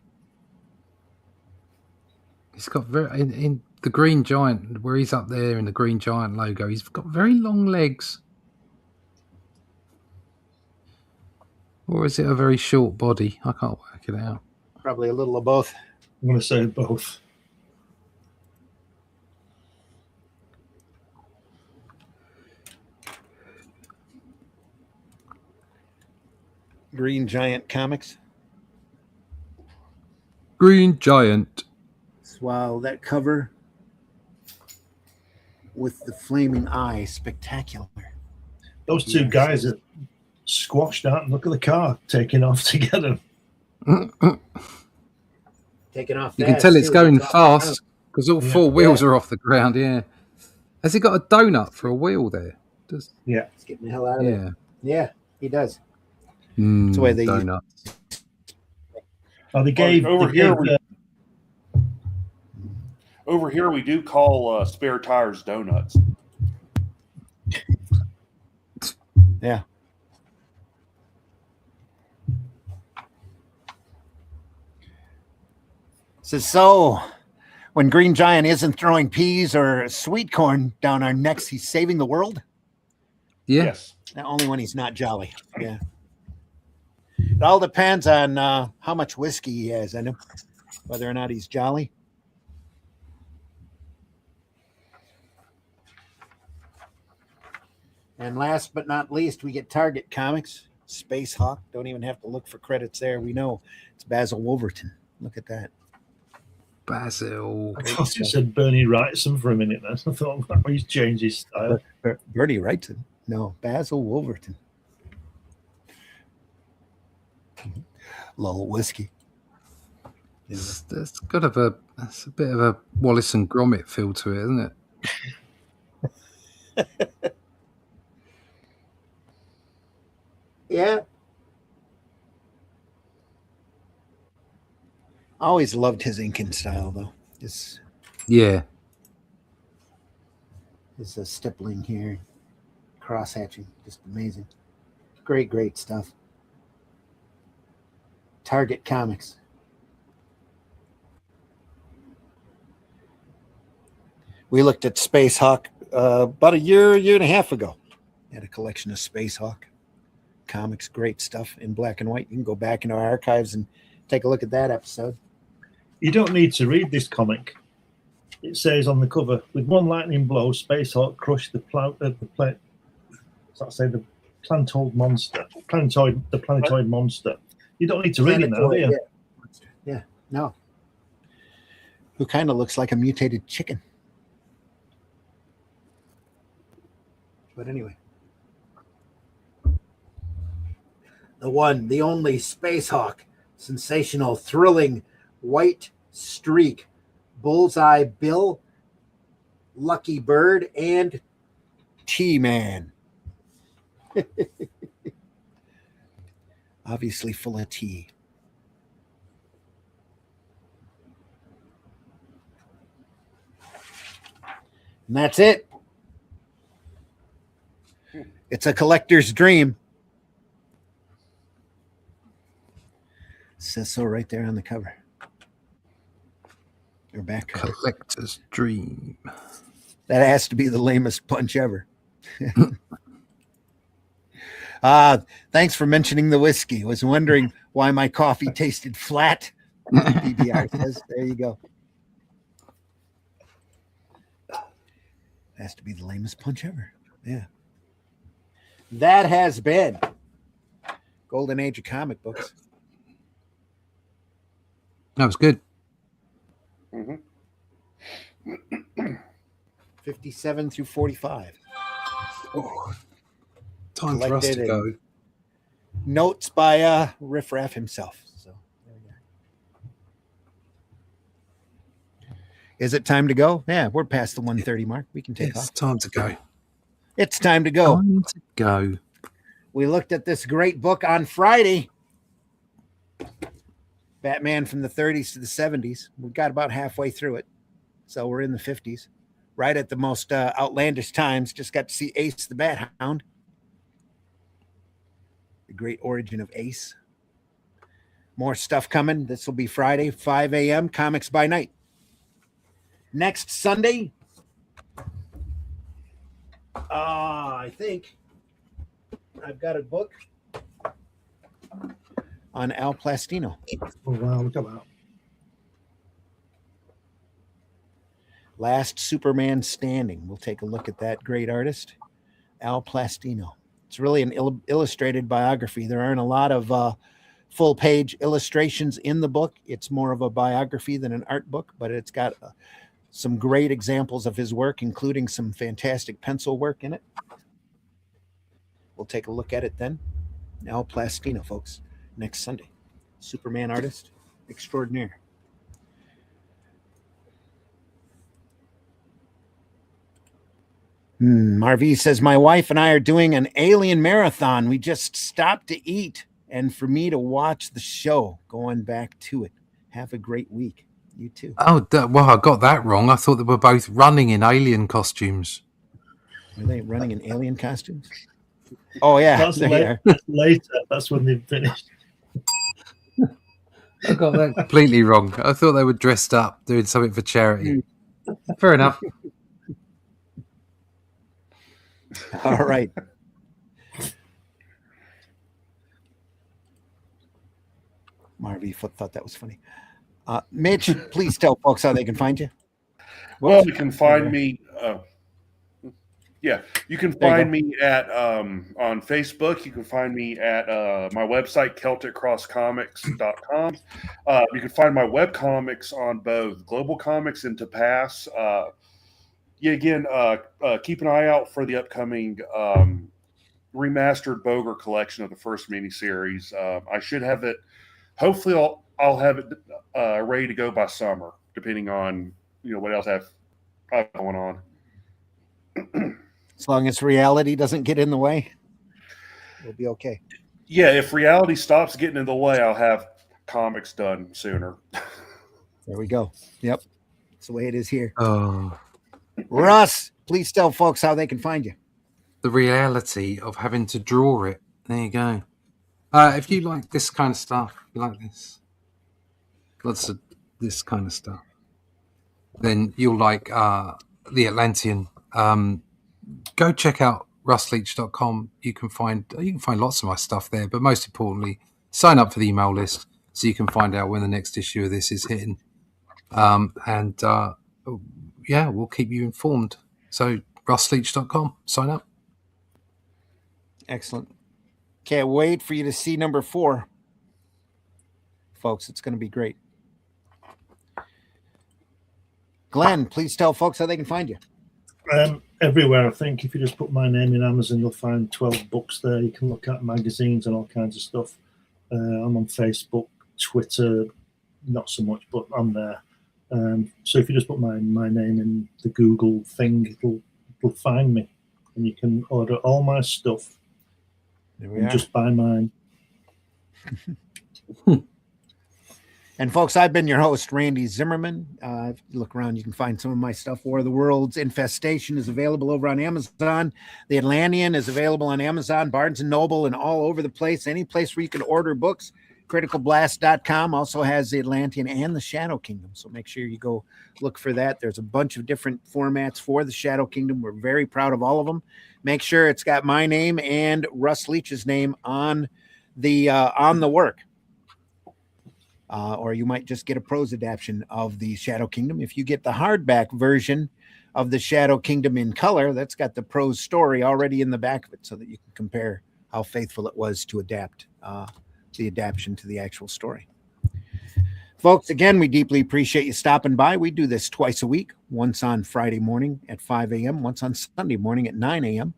He's got in the Green Giant, where he's up there in the Green Giant logo, he's got very long legs. Or is it a very short body? I can't work it out. Probably a little of both. I'm going to say both. Green Giant Comics. Green Giant. Wow, that cover with the flaming eye, spectacular. Those two guys are squashed out, and look at the car taking off together. Taking off. You can tell it's going fast because all four wheels are off the ground. Yeah. Has he got a donut for a wheel there? Yeah. It's getting the hell out of there. Yeah, he does. That's the way they donuts. Oh, they gave over here we do call spare tires donuts. Yeah. So when Green Giant isn't throwing peas or sweet corn down our necks, he's saving the world. Yeah. Yes. Only when he's not jolly. Yeah. It all depends on how much whiskey he has in him, whether or not he's jolly. And last but not least, we get Target Comics, Space Hawk. Don't even have to look for credits there. We know it's Basil Wolverton. Look at that. Basil. I thought you said Bernie Wrightson for a minute then. I thought, wow, he's changed his style. Bernie Wrightson. No, Basil Wolverton. Little whiskey. Yeah. It's got it's a bit of a Wallace and Gromit feel to it, isn't it? Yeah. Always loved his inking style, though. His stippling here, cross hatching, just amazing. Great stuff. Target Comics. We looked at Space Hawk about a year and a half ago. Had a collection of Space Hawk comics, great stuff in black and white. You can go back into our archives and take a look at that episode. You don't need to read this comic. It says on the cover, with one lightning blow, Space Hawk crushed the planetoid monster. The planetoid monster. You don't need to read it now, do you? Yeah, no. Who kind of looks like a mutated chicken. But anyway. The one, the only Space Hawk. Sensational, thrilling, white streak. Bullseye Bill, Lucky Bird, and T-Man. Obviously full of tea. And that's it. It's a collector's dream. Says so right there on the cover. Your back cover. Collector's dream. That has to be the lamest punch ever. Thanks for mentioning the whiskey. Was wondering why my coffee tasted flat. PBR says. There you go. Has to be the lamest punch ever. Yeah. That has been Golden Age of comic books. That was good. Mm-hmm. 57 through 45. Oh, time for us to go. Notes by Riff Raff himself. So there we go. Is it time to go? Yeah, we're past the 1:30 mark. We can take off. It's time to go. It's time to go. Time to go. We looked at this great book on Friday. Batman from the 30s to the 70s. We got about halfway through it. So we're in the 50s. Right at the most outlandish times. Just got to see Ace the Bat Hound. The great origin of Ace. More stuff coming. This will be Friday, 5 a.m. Comics by Night. Next Sunday, I think I've got a book on Al Plastino. Oh, wow, look at that. Last Superman Standing. We'll take a look at that great artist, Al Plastino. It's really an illustrated biography. There aren't a lot of full-page illustrations in the book. It's more of a biography than an art book, but it's got some great examples of his work, including some fantastic pencil work in it. We'll take a look at it then. Al Plastino, folks, next Sunday. Superman artist extraordinaire. Marv says, my wife and I are doing an Alien marathon. We just stopped to eat and for me to watch the show, going back to it. Have a great week. You too. Oh, well, I got that wrong. I thought they were both running in alien costumes. Are they running in alien costumes? Oh, yeah. That's later. That's when they've finished. I got that completely wrong. I thought they were dressed up doing something for charity. Fair enough. All right. Marvy thought that was funny. Mitch, please tell folks how they can find you. Well, you can find me. You can There you find me at on Facebook. You can find me at my website, celticcrosscomics.com. You can find my web comics on both Global Comics and To Pass. Keep an eye out for the upcoming remastered Boger collection of the first miniseries. I should have it. Hopefully, I'll have it ready to go by summer, depending on what else I have going on. As long as reality doesn't get in the way, we'll be okay. Yeah, if reality stops getting in the way, I'll have comics done sooner. There we go. Yep. That's the way it is here. Oh, Russ, please tell folks how they can find you. the reality of having to draw it. There you go. If you like this kind of stuff, you like this, lots of this kind of stuff, then you'll like the Atlantean. Go check out russleach.com. You can find lots of my stuff there, but most importantly, sign up for the email list so you can find out when the next issue of this is hitting. We'll keep you informed. So russleach.com, sign up. Excellent. Can't wait for you to see number 4. Folks, it's going to be great. Glenn, please tell folks how they can find you. Everywhere, I think. If you just put my name in Amazon, you'll find 12 books there. You can look at magazines and all kinds of stuff. I'm on Facebook, Twitter, not so much, but I'm there. So if you just put my name in the Google thing, it'll find me, and you can order all my stuff. There we and are. just buy mine. And folks, I've been your host, Randy Zimmerman. If you look around, you can find some of my stuff. War of the Worlds, Infestation is available over on Amazon. The Atlantean is available on Amazon, Barnes & Noble, and all over the place. Any place where you can order books. Criticalblast.com also has the Atlantean and the Shadow Kingdom. So make sure you go look for that. There's a bunch of different formats for the Shadow Kingdom. We're very proud of all of them. Make sure it's got my name and Russ Leach's name on the work. Or you might just get a prose adaptation of the Shadow Kingdom. If you get the hardback version of the Shadow Kingdom in color, that's got the prose story already in the back of it so that you can compare how faithful it was to adapt the adaptation to the actual story. Folks, again, we deeply appreciate you stopping by. We do this twice a week, once on Friday morning at 5 a.m., once on Sunday morning at 9 a.m.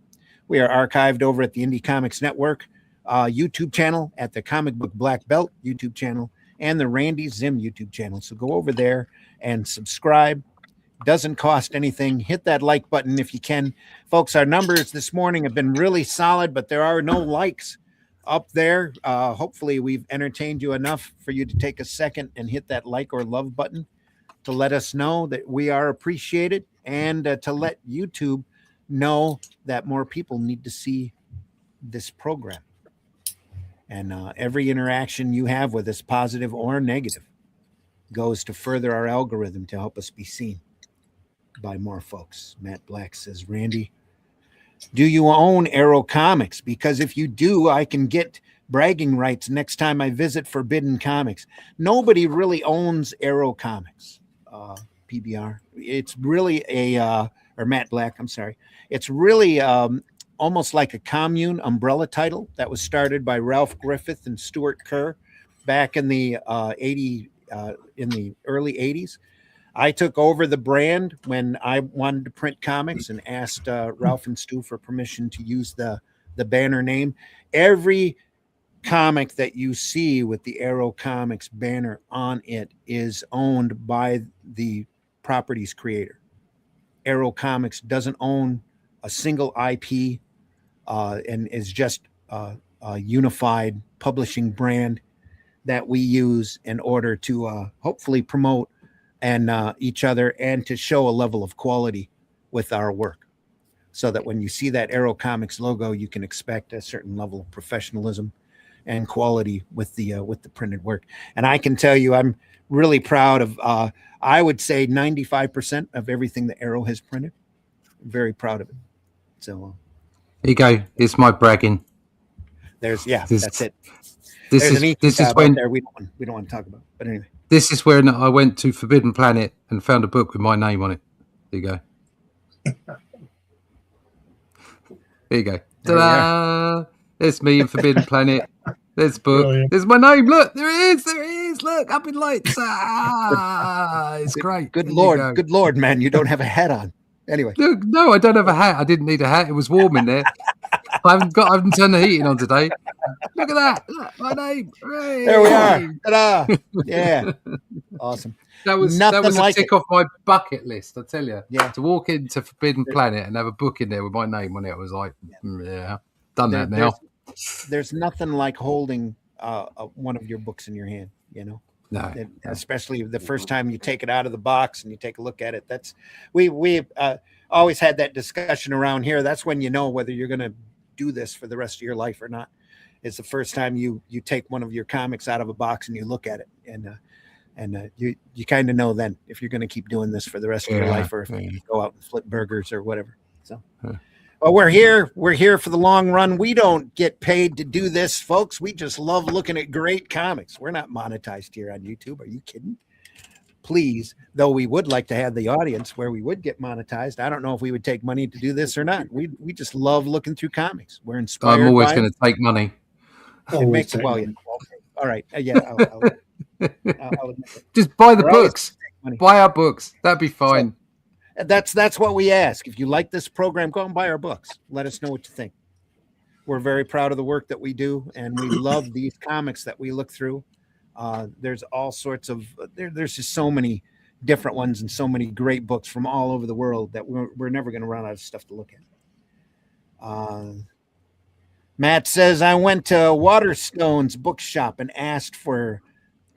We are archived over at the Indie Comics Network YouTube channel, at the Comic Book Black Belt YouTube channel, and the Randy Zim YouTube channel. So go over there and subscribe. Doesn't cost anything. Hit that like button if you can. Folks, our numbers this morning have been really solid, but there are no likes up there. Hopefully we've entertained you enough for you to take a second and hit that like or love button to let us know that we are appreciated, and to let YouTube know that more people need to see this program. And every interaction you have with us, positive or negative, goes to further our algorithm to help us be seen by more folks. Matt Black says, Randy, do you own Arrow Comics? Because if you do, I can get bragging rights next time I visit Forbidden Comics. Nobody really owns Arrow Comics, PBR. It's really or Matt Black, I'm sorry. It's really almost like a commune umbrella title that was started by Ralph Griffith and Stuart Kerr back in the early 80s. I took over the brand when I wanted to print comics and asked Ralph and Stu for permission to use the banner name. Every comic that you see with the Arrow Comics banner on it is owned by the property's creator. Arrow Comics doesn't own a single IP and is just a unified publishing brand that we use in order to hopefully promote and each other, and to show a level of quality with our work, so that when you see that Arrow Comics logo, you can expect a certain level of professionalism and quality with the printed work. And I can tell you, I'm really proud of. I would say 95% of everything that Arrow has printed. I'm very proud of it. So here you go. It's my bragging. that's it. This There's an is EQ this is tab when out there we don't want to talk about. But anyway, this is when I went to Forbidden Planet and found a book with my name on it. There you go. There you go. Ta-da! There's me in Forbidden Planet. There's the book. Brilliant. There's my name. Look, there it is. There it is. Look, up in lights. It's great. good There Lord, man, you don't have a hat on. Anyway, Look, no, I don't have a hat. I didn't need a hat. It was warm in there. I haven't turned the heating on today. Look at that. Look, my name. Hooray. there we are. Ta-da! Yeah, awesome. That was Nothing a like tick off my bucket list, I tell you. Yeah. To walk into Forbidden Planet and have a book in there with my name on it, I was like, yeah, done that now. There's nothing like holding one of your books in your hand, No. Especially the first time you take it out of the box and you take a look at it. That's we always had that discussion around here. That's when you know whether you're going to do this for the rest of your life or not. It's the first time you take one of your comics out of a box and you look at it, and you kind of know then if you're going to keep doing this for the rest of your life, or if you go out and flip burgers or whatever. So, well, we're here for the long run. We don't get paid to do this, folks. We just love looking at great comics. We're not monetized here on YouTube. Are you kidding? Please, though, we would like to have the audience where we would get monetized. I don't know if we would take money to do this or not. We just love looking through comics. We're inspired. I'm always going to take money. It makes it well. Yeah. Okay. All right. Yeah. I'll just buy the books. Buy our books. That'd be fine. So, that's what we ask. If you like this program, go and buy our books. Let us know what you think. We're very proud of the work that we do, and we love these comics that we look through. There's all sorts of there's just so many different ones and so many great books from all over the world that we're never going to run out of stuff to look at. Matt says, I went to Waterstone's bookshop and asked for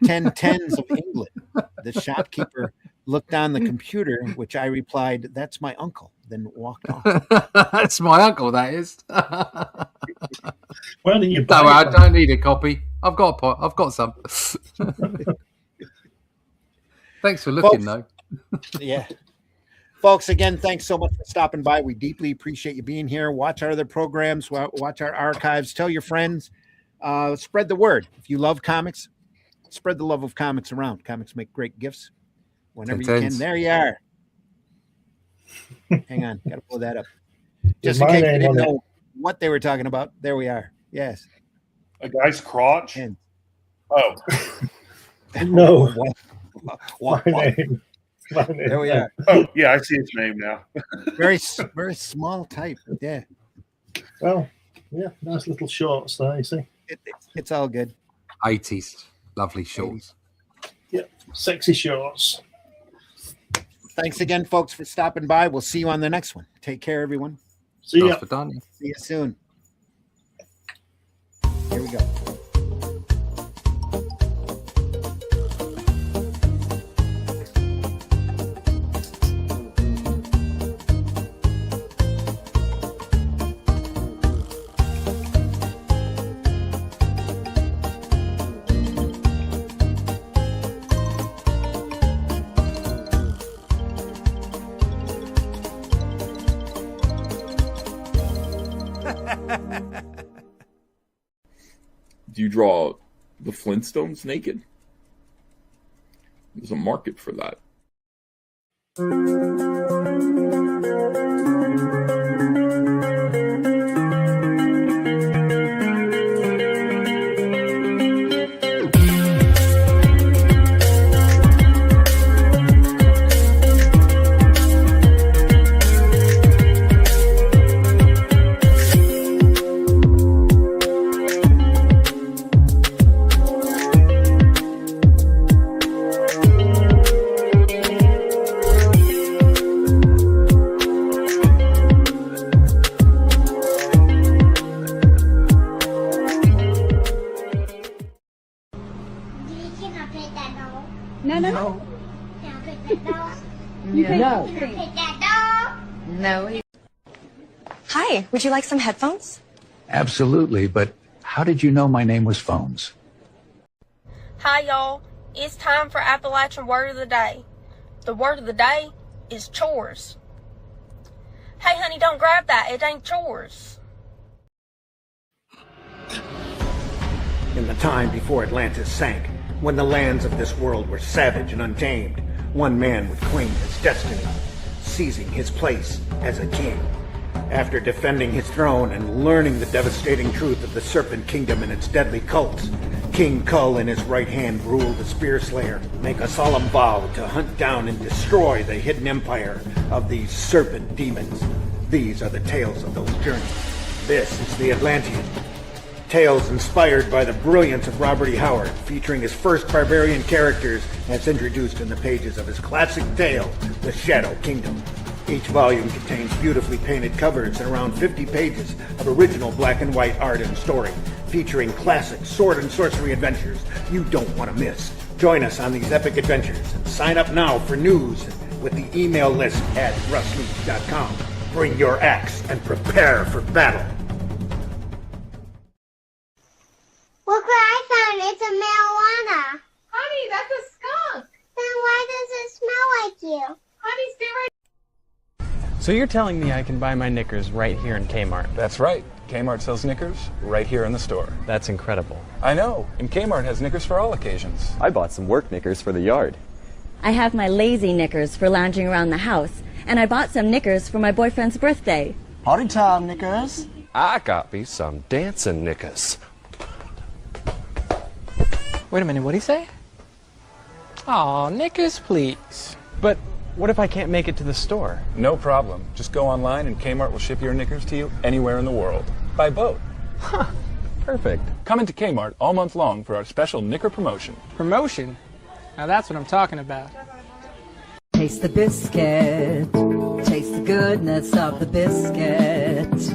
1010s of England. The shopkeeper looked on the computer, which I replied, that's my uncle, then walked off. That's my uncle, that is. Why don't you buy No, I don't need a copy. I've got some. Thanks for looking, Folks, though. Yeah. Folks, again, thanks so much for stopping by. We deeply appreciate you being here. Watch our other programs. Watch our archives. Tell your friends. Spread the word. If you love comics, spread the love of comics around. Comics make great gifts. Whenever you can. There you are. Hang on. Got to pull that up. Just in case you didn't know what they were talking about. There we are. Yes. A guy's crotch? Oh. No. What? My name. There we are. Oh, yeah, I see his name now. Very small type. Yeah. Well, yeah, nice little shorts there, you see. It's all good. 80s. Lovely shorts. Yeah, sexy shorts. Thanks again, folks, for stopping by. We'll see you on the next one. Take care, everyone. See ya. See you soon. Here we go. Do you draw the Flintstones naked? There's a market for that. Hi, would you like some headphones? Absolutely, but How did you know my name was Phones? Hi, y'all. It's time for Appalachian Word of the Day. The word of the day is chores. Hey, honey, don't grab that. It ain't chores. In the time before Atlantis sank, when the lands of this world were savage and untamed, one man would claim his destiny, seizing his place as a king. After defending his throne and learning the devastating truth of the Serpent Kingdom and its deadly cults, King Kull in his right hand ruled the Spear Slayer, make a solemn vow to hunt down and destroy the hidden empire of these serpent demons. These are the tales of those journeys. This is the Atlantean. Tales inspired by the brilliance of Robert E. Howard, featuring his first barbarian characters as introduced in the pages of his classic tale, The Shadow Kingdom. Each volume contains beautifully painted covers and around 50 pages of original black and white art and story, featuring classic sword and sorcery adventures you don't want to miss. Join us on these epic adventures and sign up now for news with the email list at russleach.com. Bring your axe and prepare for battle. Look what I found. It's a marijuana. Honey, that's a skunk. Then why does it smell like you? Honey, stay right. So you're telling me I can buy my knickers right here in Kmart? That's right. Kmart sells knickers right here in the store. That's incredible. I know. And Kmart has knickers for all occasions. I bought some work knickers for the yard. I have my lazy knickers for lounging around the house. And I bought some knickers for my boyfriend's birthday. Party time, knickers. I got me some dancing knickers. Wait a minute, what'd he say? Aw, knickers, please. But what if I can't make it to the store? No problem. Just go online and Kmart will ship your knickers to you anywhere in the world. By boat. Huh. Perfect. Come into Kmart all month long for our special knicker promotion. Promotion? Now that's what I'm talking about. Taste the biscuit. Taste the goodness of the biscuit.